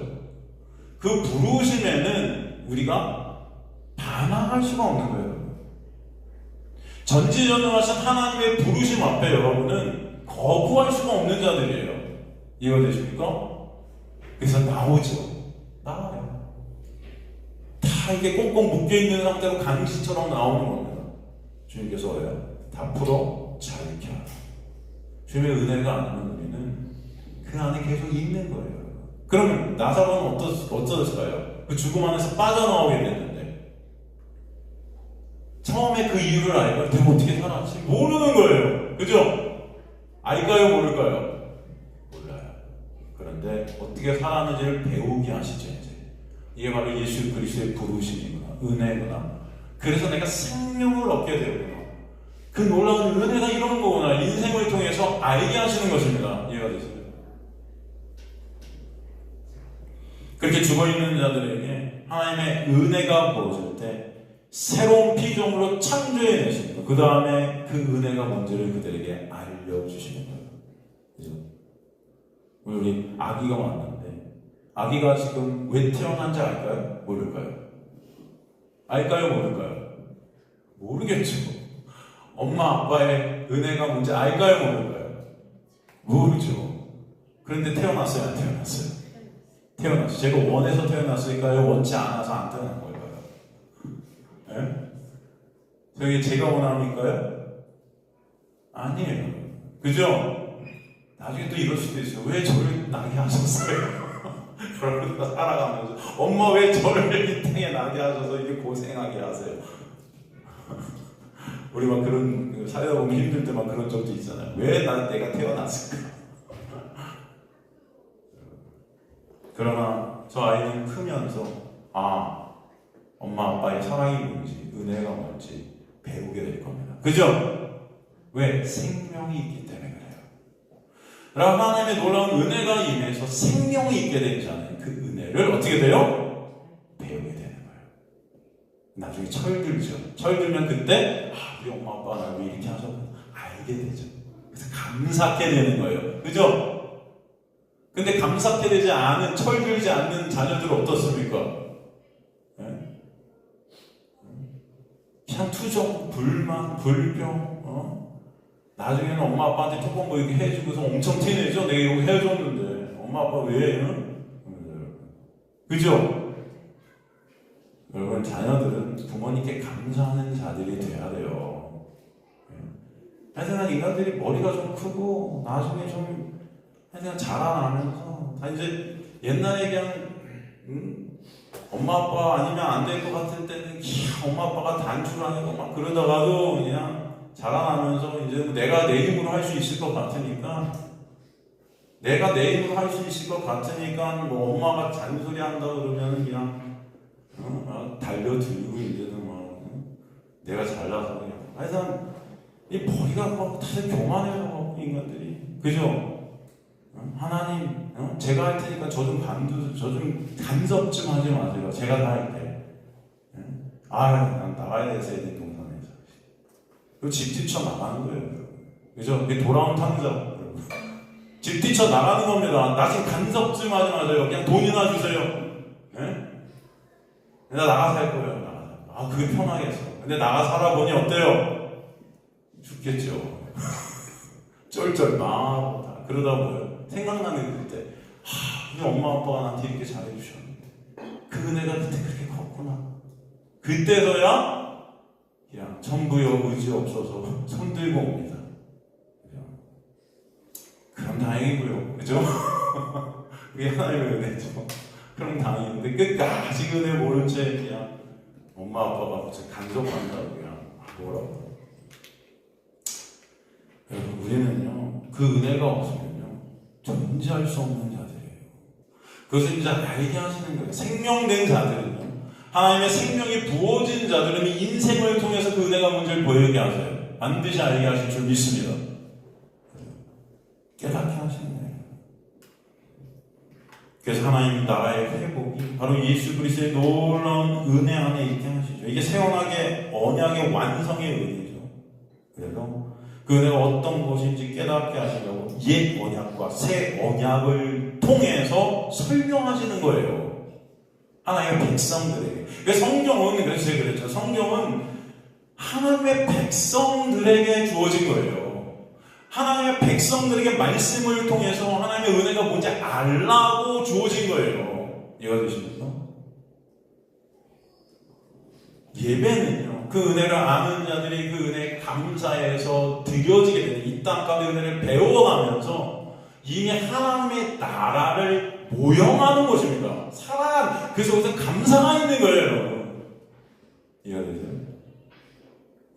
A: 그 부르심에는 우리가 반항할 수가 없는 거예요. 전지전능하신 하나님의 부르심 앞에 여러분은 거부할 수가 없는 자들이에요. 이해가 되십니까? 그래서 나오죠. 나와요. 다 이게 꽁꽁 묶여있는 상태로 강시처럼 나오는 겁니다. 주님께서 왜요? 다 풀어 자유케 하라. 주님의 은혜가 아니면 우리는 그 안에 계속 있는 거예요. 그러면 나사로는 어떠셨을까요? 그 죽음 안에서 빠져나오게 됐는데 처음에 그 이유를 알고 내가 어떻게 살았지? 모르는 거예요. 그죠? 알까요? 모를까요? 몰라요. 그런데 어떻게 살았는지를 배우게 하시죠. 이제 이게 바로 예수 그리스도의 부르심이구나, 은혜구나. 그래서 내가 생명을 얻게 되구나. 그 놀라운 은혜가 이런 거구나. 인생을 통해서 알게 하시는 것입니다. 이해가 되세요? 그렇게 죽어있는 자들에게 하나님의 은혜가 부어질 때 새로운 피조물로 창조해내십니다. 그 다음에 그 은혜가 뭔지를 그들에게 알려주시는 거예요. 그죠? 우리 아기가 왔는데 아기가 지금 왜 태어난지 알까요? 모를까요? 알까요? 모를까요? 모르겠죠. 엄마 아빠의 은혜가 뭔지 알까요? 모를까요? 모르죠. 그런데 태어났어요? 안 태어났어요? 태어났어요. 제가 원해서 태어났을까요? 원치 않아서 안 태어난 걸까요? 예? 저게 제가 원합니까요? 아니에요. 그죠? 나중에 또 이럴 수도 있어요. 왜 저를 나게 하셨어요? 그러면서 살아가면서 엄마 왜 저를 이 땅에 나게 하셔서 이렇게 고생하게 하세요? 우리 막 그런 살다 보면 힘들 때 막 그런 적도 있잖아요. 왜 내가 태어났을까? 그러나 저 아이는 크면서 엄마 아빠의 사랑이 뭔지 은혜가 뭔지 배우게 될 겁니다. 그죠? 왜? 생명이 있기 때문에 그래요. 그럼 하나님의 놀라운 은혜가 임해서 생명이 있게 되잖아요. 그 은혜를 어떻게 돼요? 배우게 되는 거예요. 나중에 철들죠. 철들면 그때 우리 엄마 아빠가 나를 이렇게 하셨구나 알게 되죠. 그래서 감사하게 되는 거예요. 그죠? 근데 감사하게 되지 않은, 철들지 않는 자녀들 어떻습니까? 네? 그냥 투정, 불만, 불평, 나중에는 엄마 아빠한테 조금 뭐 이렇게 해주고서 엄청 티내죠? 내가 이거 해줬는데 엄마 아빠 왜? 그죠? 여러분 자녀들은 부모님께 감사하는 자들이 돼야 돼요. 하여튼 인간들이 머리가 좀 크고 나중에 좀 하여튼 자라나면서 다 이제 옛날에 그냥 엄마 아빠 아니면 안 될 것 같을 때는 엄마 아빠가 단추라는 막 그러다가도 그냥 자라나면서 이제 내가 내 힘으로 할 수 있을 것 같으니까 뭐 엄마가 잔소리 한다 그러면 그냥 달려들고 이제는 막 내가 잘나서 그냥 하여튼 이 머리가 막 다들 교만해요 인간들이. 그죠? 하나님, 제가 할 테니까 저 좀 간섭 좀 하지 마세요. 제가 다 할게. 난 나가야 돼서 애들 동산에서. 그리고 집 뛰쳐 나가는 거예요. 그죠? 돌아온 탕자. 집 뛰쳐 나가는 겁니다. 나 지금 간섭 좀 하지 마세요. 그냥 돈이나 주세요. 나 나가서 할 거예요. 그게 편하겠어. 근데 나가 살아보니 어때요? 죽겠죠. 쩔쩔 망하고 다. 그러다 보여. 생각나는 그때 우리 엄마 아빠가 나한테 이렇게 잘해주셨는데 그 은혜가 그때 그렇게 컸구나. 그때서야 그냥 전부여 의지 없어서 손들고 옵니다. 그죠? 그럼 다행이고요. 그죠? 그게 하나님의 은혜죠. 그럼 다행인데 끝까지 은혜 모른 채 그냥 엄마 아빠가 간섭한다고 그냥 뭐라고. 여러분 우리는요 그 은혜가 없으면요 존재할 수 없는 자들이에요. 그것을 이제 알게 하시는 거예요. 생명된 자들은요 하나님의 생명이 부어진 자들은 인생을 통해서 그 은혜가 뭔지를 보이게 하세요. 반드시 알게 하실 줄 믿습니다. 깨닫게 하시는 거예요. 그래서 하나님 나라의 회복이 바로 예수 그리스도의 놀라운 은혜 안에 있게 하시죠. 이게 새 언약의 언약의 완성의 은혜죠. 그래서 그 은혜가 어떤 것인지 깨닫게 하시려고 옛 언약과 새 언약을 통해서 설명하시는 거예요. 하나님의 백성들에게. 그래서 성경은 그래서 제가 그랬죠. 성경은 하나님의 백성들에게 주어진 거예요. 하나님의 백성들에게 말씀을 통해서 하나님의 은혜가 뭔지 알라고 주어진 거예요. 이해가 되십니까? 예배는요. 그 은혜를 아는 자들이 그 은혜에 감사해서 드려지게 되는 이 땅 가운데 은혜를 배워가면서 이미 하나님의 나라를 모형하는 것입니다. 그래서 거기서 감사가 있는 거예요. 이해가 되세요?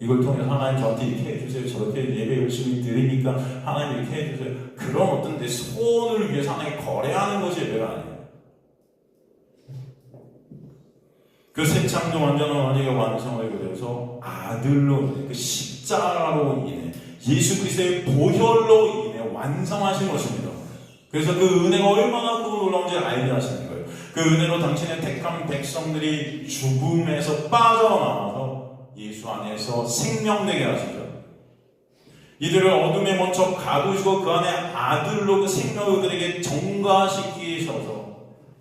A: 이걸 통해서 하나님 저한테 이렇게 해주세요. 저렇게 예배 열심히 드리니까 하나님 이렇게 해주세요. 그런 어떤 내 소원을 위해서 하나님 거래하는 것이 예배가 아니에요. 그 새 창조 완전한 언약의 완성을 그래서 아들로 그 십자가로 인해 예수 그리스도의 보혈로 인해 완성하신 것입니다. 그래서 그 은혜가 얼마나 크고 놀라운지 알게 하시는 거예요. 그 은혜로 당신의 택한 백성들이 죽음에서 빠져나와서 예수 안에서 생명되게 하시죠. 이들을 어둠에 먼저 가두시고 그 안에 아들로 그 생명을 그들에게 전가시키셔서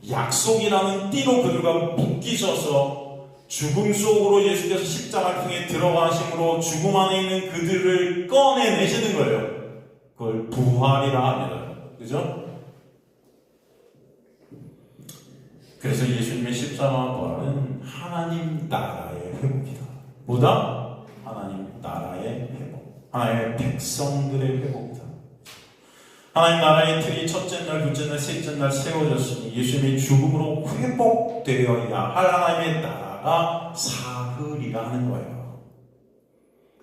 A: 약속이라는 띠로 그들과 묶이셔서 죽음 속으로 예수께서 십자가를 통해 들어가심으로 죽음 안에 있는 그들을 꺼내내시는 거예요. 그걸 부활이라 합니다. 그죠? 그래서 예수님의 십자가와 부활은 하나님 나라의 회복이다. 뭐다? 하나님 나라의 회복. 하나님의 백성들의 회복이다. 하나님 나라의 틀이 첫째 날, 둘째 날, 셋째 날 세워졌으니 예수님의 죽음으로 회복되어야 할 하나님의 나라가 사흘이라 하는 거예요.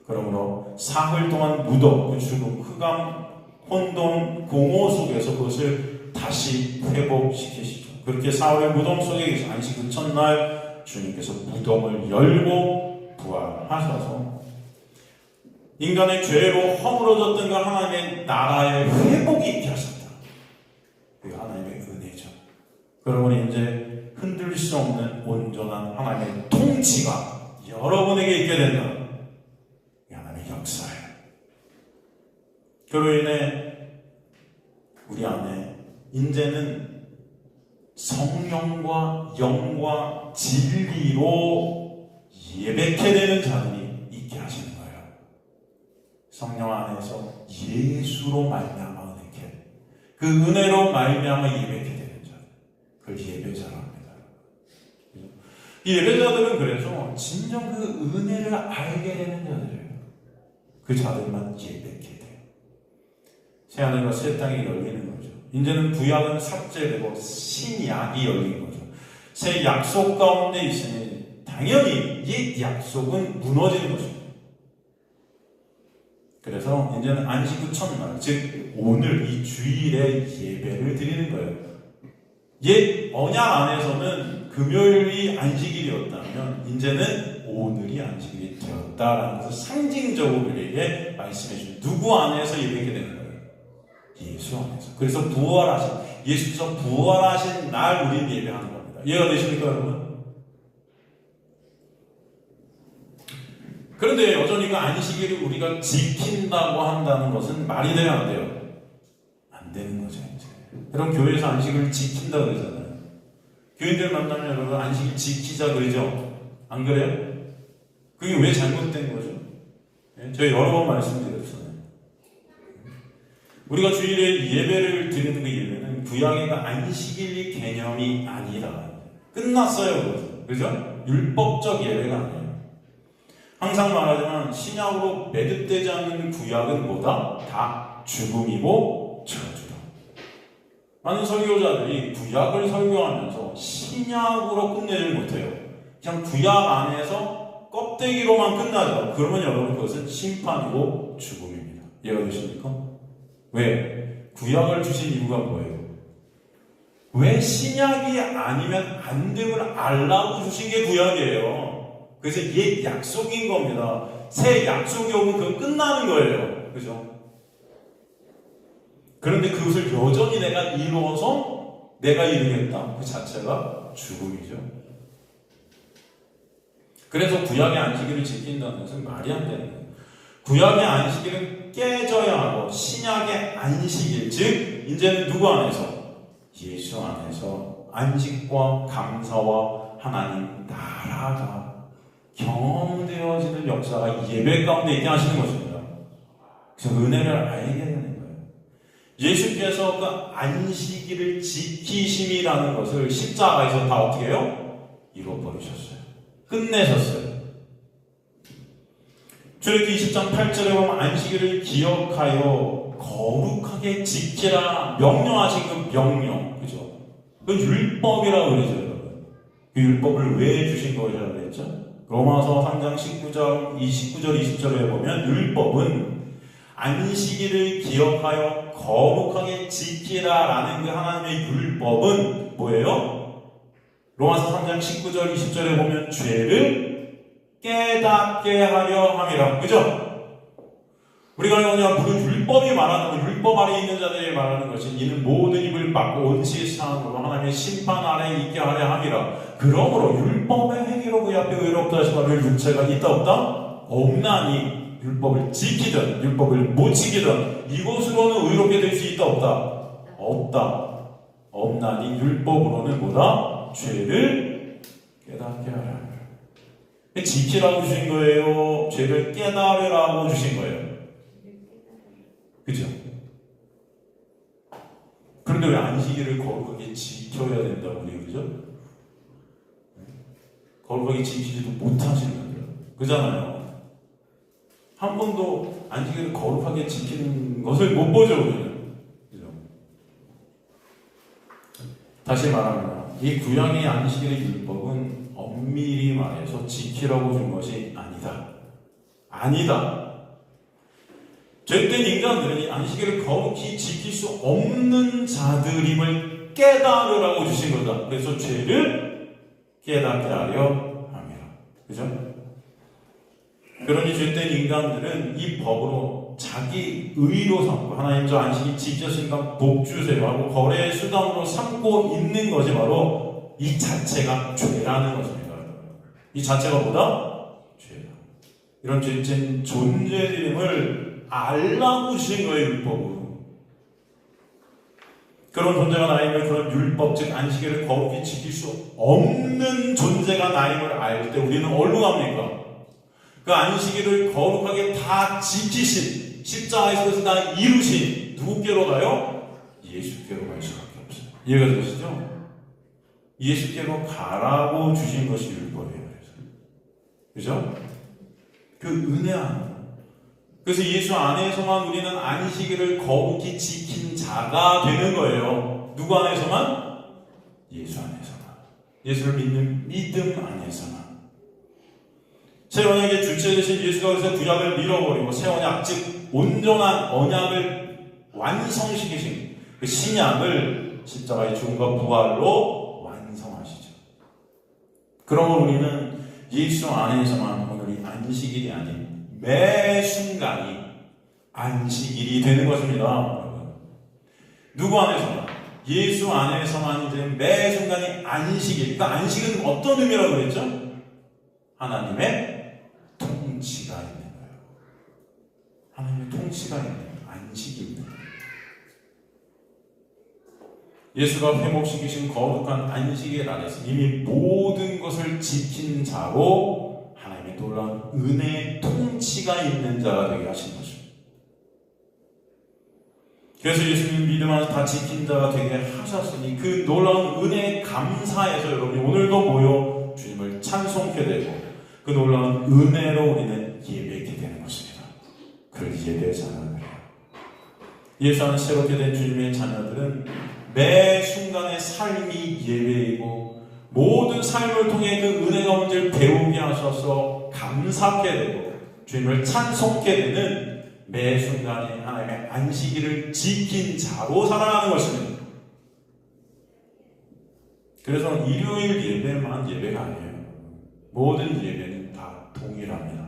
A: 그러므로 사흘 동안 무덤, 그 죽음, 흑암, 혼돈, 공허 속에서 그것을 다시 회복시키시죠. 그렇게 사흘의 무덤 속에 계신 안식 그 첫날 주님께서 무덤을 열고 부활하셔서 인간의 죄로 허물어졌던 그 하나님의 나라의 회복이 있게 하셨다. 그게 하나님의 은혜죠. 그러므로 이제 흔들릴 수 없는 온전한 하나님의 통치가 여러분에게 있게 된다. 이게 하나님의 역사예요. 그로 인해 우리 안에 이제는 성령과 영과 진리로 예배케 되는 자들이 있게 하시는 거예요. 성령 안에서 예수로 말미암아 은혜케, 그 은혜로 말미암아 예배케 되는 자들, 그걸 예배자라 합니다. 이 예배자들은 그래서 진정 그 은혜를 알게 되는 자들이에요. 그 자들만 예배케 돼요. 새 하늘과 새 땅이 열리는 거죠. 이제는 구약은 삭제되고 신약이 열린 거죠. 새 약속 가운데 있으니 당연히 이 약속은 무너지는 것입니다. 그래서 이제는 안식 후 첫날, 즉 오늘 이 주일에 예배를 드리는 거예요. 옛 언약 안에서는 금요일이 안식일이었다면 이제는 오늘이 안식일이 되었다라는 것을 상징적으로 우리에게 말씀해 주신, 누구 안에서 예배하게 되는 거예요? 예수 안에서. 그래서 부활하신, 예수께서 부활하신 날 우리는 예배하는 겁니다. 이해가 되십니까, 여러분? 그런데 여전히 그 안식일을 우리가 지킨다고 한다는 것은 말이 돼요, 안 돼요? 안 되는 거죠, 이제. 여러분, 교회에서 안식일을 지킨다 그러잖아요. 교인들 만나면 여러분 안식일 지키자 그러죠? 안 그래요? 그게 왜 잘못된 거죠? 저희 여러 번 말씀드렸잖아요. 우리가 주일에 예배를 드리는 그 예배는 구약의 그 안식일 개념이 아니라 끝났어요, 그죠? 율법적 예배가 아니에요. 항상 말하지만 신약으로 매듭되지 않는 구약은 뭐다? 다 죽음이고 저주다. 많은 설교자들이 구약을 설교하면서 신약으로 끝내질 못해요. 그냥 구약 안에서 껍데기로만 끝나죠. 그러면 여러분 그것은 심판이고 죽음입니다. 이해가 되십니까? 왜? 구약을 주신 이유가 뭐예요? 왜 신약이 아니면 안 됨을 알라고 주신 게 구약이에요. 그래서 옛 약속인 겁니다. 새 약속이 오면 그건 끝나는 거예요. 그죠? 그런데 그것을 여전히 내가 이루어서 내가 이루겠다. 그 자체가 죽음이죠. 그래서 구약의 안식일을 지킨다는 것은 말이 안 되는 거예요. 구약의 안식일은 깨져야 하고 신약의 안식일, 즉 이제는 누구 안에서? 예수 안에서 안식과 감사와 하나님 나라가 경험되어지는 역사가 예배 가운데 있게 하시는 것입니다. 그래서 은혜를 알게 되는 거예요. 예수께서 그 안식일을 지키심이라는 것을 십자가에서 다 어떻게 해요? 이루어버리셨어요. 끝내셨어요. 출애굽기 20장 8절에 보면 안식일을 기억하여 거룩하게 지키라 명령하신 그 명령, 그죠? 그 율법이라고 그러죠, 여러분. 그 율법을 왜 주신 거라고 그랬죠? 로마서 3장 19절, 20절에 보면 율법은 안식일을 기억하여 거룩하게 지키라라는 그 하나님의 율법은 뭐예요? 로마서 3장 19절, 20절에 보면 죄를 깨닫게 하려 함이라. 그죠? 우리가 뭐냐, 그 율법이 말하는 것, 율법 아래 있는 자들이 말하는 것이 이는 모든 입을 막고 온치의 사함으로 하나님의 심판 아래 있게 하려 함이라. 그러므로 율법의 행위로 그 앞에 의롭다 하시거늘 육체가 있다 없다? 없나니 율법을 지키든 율법을 못 지키든 이것으로는 의롭게 될 수 있다 없다? 없다. 없나니 율법으로는 뭐다? 죄를 깨닫게 하려 함이라. 지키라고 주신 거예요? 죄를 깨달으라고 주신 거예요? 그죠? 그런데 왜 안식일을 거룩하게 지켜야 된다고 그래요? 그죠? 거룩하게 지키지도 못하시는 거예요. 그잖아요. 한 번도 안식일을 거룩하게 지키는 것을 못 보죠, 우리는. 그죠? 다시 말하면 이 구약의 안식일의 율법은 엄밀히 말해서 지키라고 준 것이 아니다. 아니다. 죄된 인간들은 이 안식일을 거룩히 지킬 수 없는 자들임을 깨달으라고 주신 거다. 그래서 죄를 깨닫게 하려 함이라. 그죠? 그러니 죄된 인간들은 이 법으로 자기 의로 삼고 하나님 저 안식일 지켰으니까 복 주세요 하고 거래의 수단으로 삼고 있는 것이 바로 이 자체가 죄라는 것입니다. 이 자체가 뭐다? 죄다. 이런 죄된 존재임을 알라고 주신 거예요, 율법은. 그런 존재가 나임을, 그런 율법, 즉 안식일을 거룩히 지킬 수 없는 존재가 나임을 알 때 우리는 어디로 갑니까? 그 안식일을 거룩하게 다 지키신, 십자가에서 다 이루신 누구께로 가요? 예수께로 갈 수밖에 없어요. 이해가 되시죠? 예수께로 가라고 주신 것이 율법이에요. 그죠? 그 은혜 안에. 그래서 예수 안에서만 우리는 안식일을 거룩히 지킨 자가 되는 거예요. 누구 안에서만? 예수 안에서만. 예수를 믿는 믿음 안에서만. 새 언약의 주체 되신 예수가 그래서 구약을 밀어버리고 새 언약, 즉 온전한 언약을 완성시키신 그 신약을 십자가의 죽음과 부활로 완성하시죠. 그러면 우리는 예수 안에서만 오늘이 안식일이 아닌 매 순간이 안식일이 되는 것입니다. 여러분. 누구 안에서만? 예수 안에서만 이제 매 순간이 안식일. 그러니까 안식은 어떤 의미라고 그랬죠? 하나님의 통치가 있는 거예요. 하나님의 통치가 있는 거예요. 안식이 있는 거예요. 예수가 회복시키신 거룩한 안식일 안에서 이미 모든 것을 지킨 자로 하나님의 놀라운 은혜의 통치가 있는 자가 되게 하신 것입니다. 그래서 예수님 믿음 안에서 다 지킨 자가 되게 하셨으니 그 놀라운 은혜에 감사해서 여러분이 오늘도 모여 주님을 찬송케 되고 그 놀라운 은혜로 우리는 예배하게 되는 것입니다. 그걸 예배의 자라는 거예요. 예수 안에 새롭게 된 주님의 자녀들은 매 순간의 삶이 예배이고 모든 삶을 통해 그 은혜 가운데를 배우게 하셔서 감사하게 되고 주님을 찬송케 되는 매 순간에 하나님의 안식일을 지킨 자로 살아가는 것입니다. 그래서 일요일 예배만 예배가 아니에요. 모든 예배는 다 동일합니다.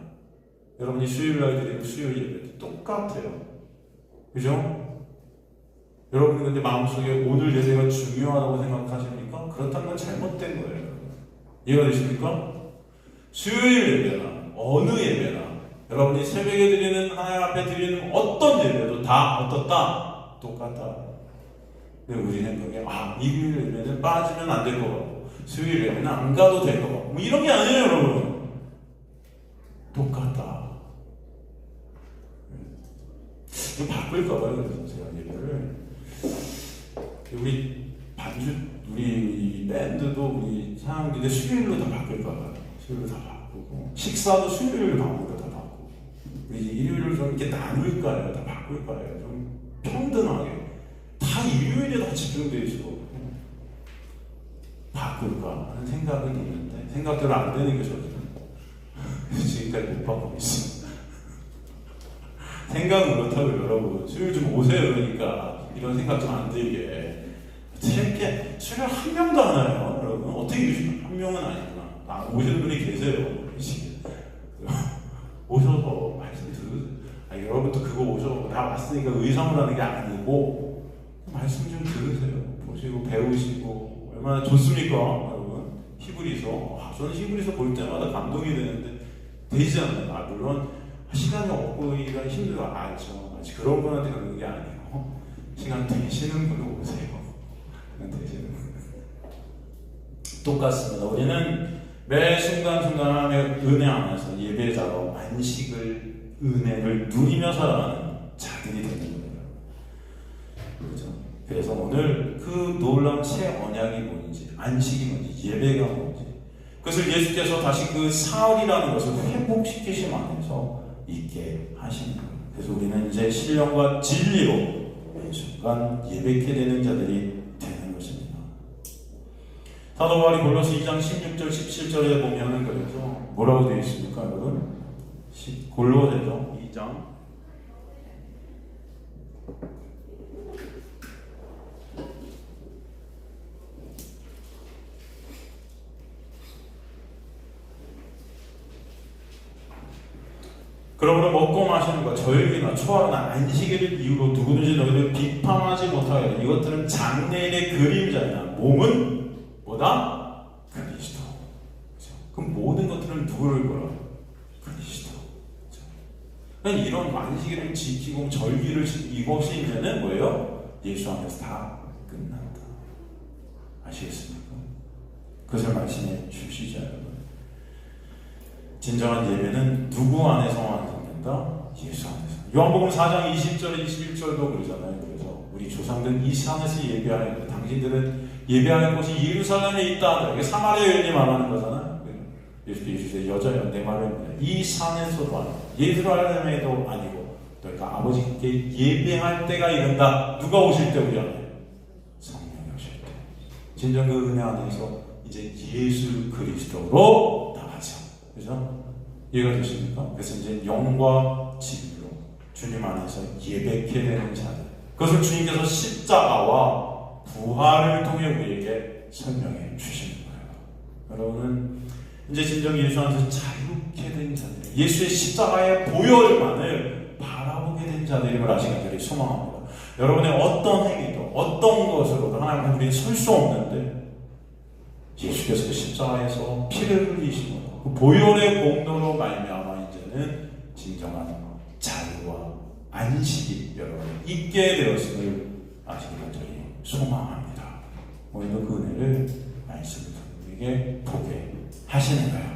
A: 여러분이 수요일날 드리고 수요일 예배도 똑같아요. 그죠? 여러분 근데 마음속에 오늘 예배가 중요하다고 생각하십니까? 그렇다면 잘못된 거예요. 이해가 되십니까? 수요일 예배나 어느 예배나 여러분이 새벽에 드리는 하나님 앞에 드리는 어떤 예배도 다 어떻다? 똑같다. 근데 우리 생각에 일요일 예배는 빠지면 안 될 것 같고 수요일 예배는 안 가도 될 것 같고 뭐 이런 게 아니에요, 여러분. 똑같다. 이거 바꿀까봐요, 그래서 제가 예배를. 우리 반주, 우리 밴드도 우리 사람들이 수요일로 다 바꿀까봐요. 수요일로 다 바꾸고 식사도 수요일로 바꾸고 다 바꾸고 우리 일요일을 좀 이렇게 나눌까요? 다 바꿀까요? 좀 평등하게 다 일요일에 다 집중되어 있고 바꿀까 하는 생각은 있는데 생각대로 안 되는 게 저죠. 지금까지 못 받고 있어. 생각은 그렇다고 여러분. 수요일 좀 오세요. 그러니까 이런 생각 좀 안 들게. 이렇게 수요일 한 명도 안 와요. 여러분. 어떻게 한 명은 아니구나. 오시는 분이 계세요. 오셔서 말씀 들으세요. 여러분도 그거 오셔서 다 왔으니까 의상을 하는 게 아니고 말씀 좀 들으세요. 보시고 배우시고 얼마나 좋습니까, 여러분? 히브리서. 저는 히브리서 볼 때마다 감동이 되는데 되잖아요. 물론 시간이 없고기가 힘들어 알죠. 아직 그런 분한테 그러는 게 아니고 시간 되시는 분은 오세요. 시간 되시는 분. 똑같습니다. 우리는 매 순간순간의 은혜 안에서 예배자로 안식을 은혜를 누리며 살아가는 자들이 되는 거예요. 그렇죠? 그래서 오늘 그 놀라운 새 언약이 뭔지, 안식이 뭔지, 예배가 뭔지, 그것을 예수께서 다시 그 사흘이라는 것을 회복시키심 안에서 있게 하시는 거예요. 그래서 우리는 이제 신령과 진리로 매 순간 예배케 되는 자들이 되는 것입니다. 사도 바울이 골로새 2장 16절 17절에 보면은 그래서 뭐라고 되어 있습니까, 여러분? 골로새죠 2장 그러므로 먹고 마시는 것, 절기나 초하루나 안식일을 이유로 누구든지 너희를 비판하지 못하게. 이것들은 장래일의 그림자이나 몸은 뭐다? 그리스도. 그렇죠? 그럼 모든 것들은 누구를 걸어? 그리스도. 그렇죠? 그러니까 이런 안식일을 지키고 절기를 지키고 이것이 이제는 뭐예요? 예수 안에서 다 끝난다. 아시겠습니까? 그것을 말씀해 주시죠, 여러분. 진정한 예배는 누구 안에서 완성된다? 예수 안에서. 요한복음 4장 20절 21절도 그러잖아요. 그래서 우리 조상들은 이 산에서 예배하였는데 당신들은 예배하는 곳이 예루살렘에 있다. 이게 사마리아 여인이 말하는 거잖아요. 예수께서 여자여 내 말은 이 산에서도 아니고 예루살렘에도 아니고 그러니까 아버지께 예배할 때가 이른다. 누가 오실 때 우리 안에? 성령이 오실 때. 진정 그 은혜 안에서 이제 예수 그리스도로 나가죠. 그죠? 이해가 되십니까? 그래서 이제 영과 진리로 주님 안에서 예배케 되는 자들. 그것을 주님께서 십자가와 부활을 통해 우리에게 설명해 주시는 거예요. 여러분은 이제 진정 예수 안에서 자유케 된 자들, 예수의 십자가의 보혈만을 바라보게 된 자들임을 아시기를 소망합니다. 여러분의 어떤 행위도 어떤 것으로도 하나님 우리는 설 수 없는데 예수께서 그 십자가에서 피를 흘리시고 그 보혈의 공로로 말미암아 이제는 진정한 자유와 안식이 여러분 있게 되었음을 아시기 간절히 소망합니다. 오늘도 그 은혜를 말씀을 우리에게 보게 하시는 거예요.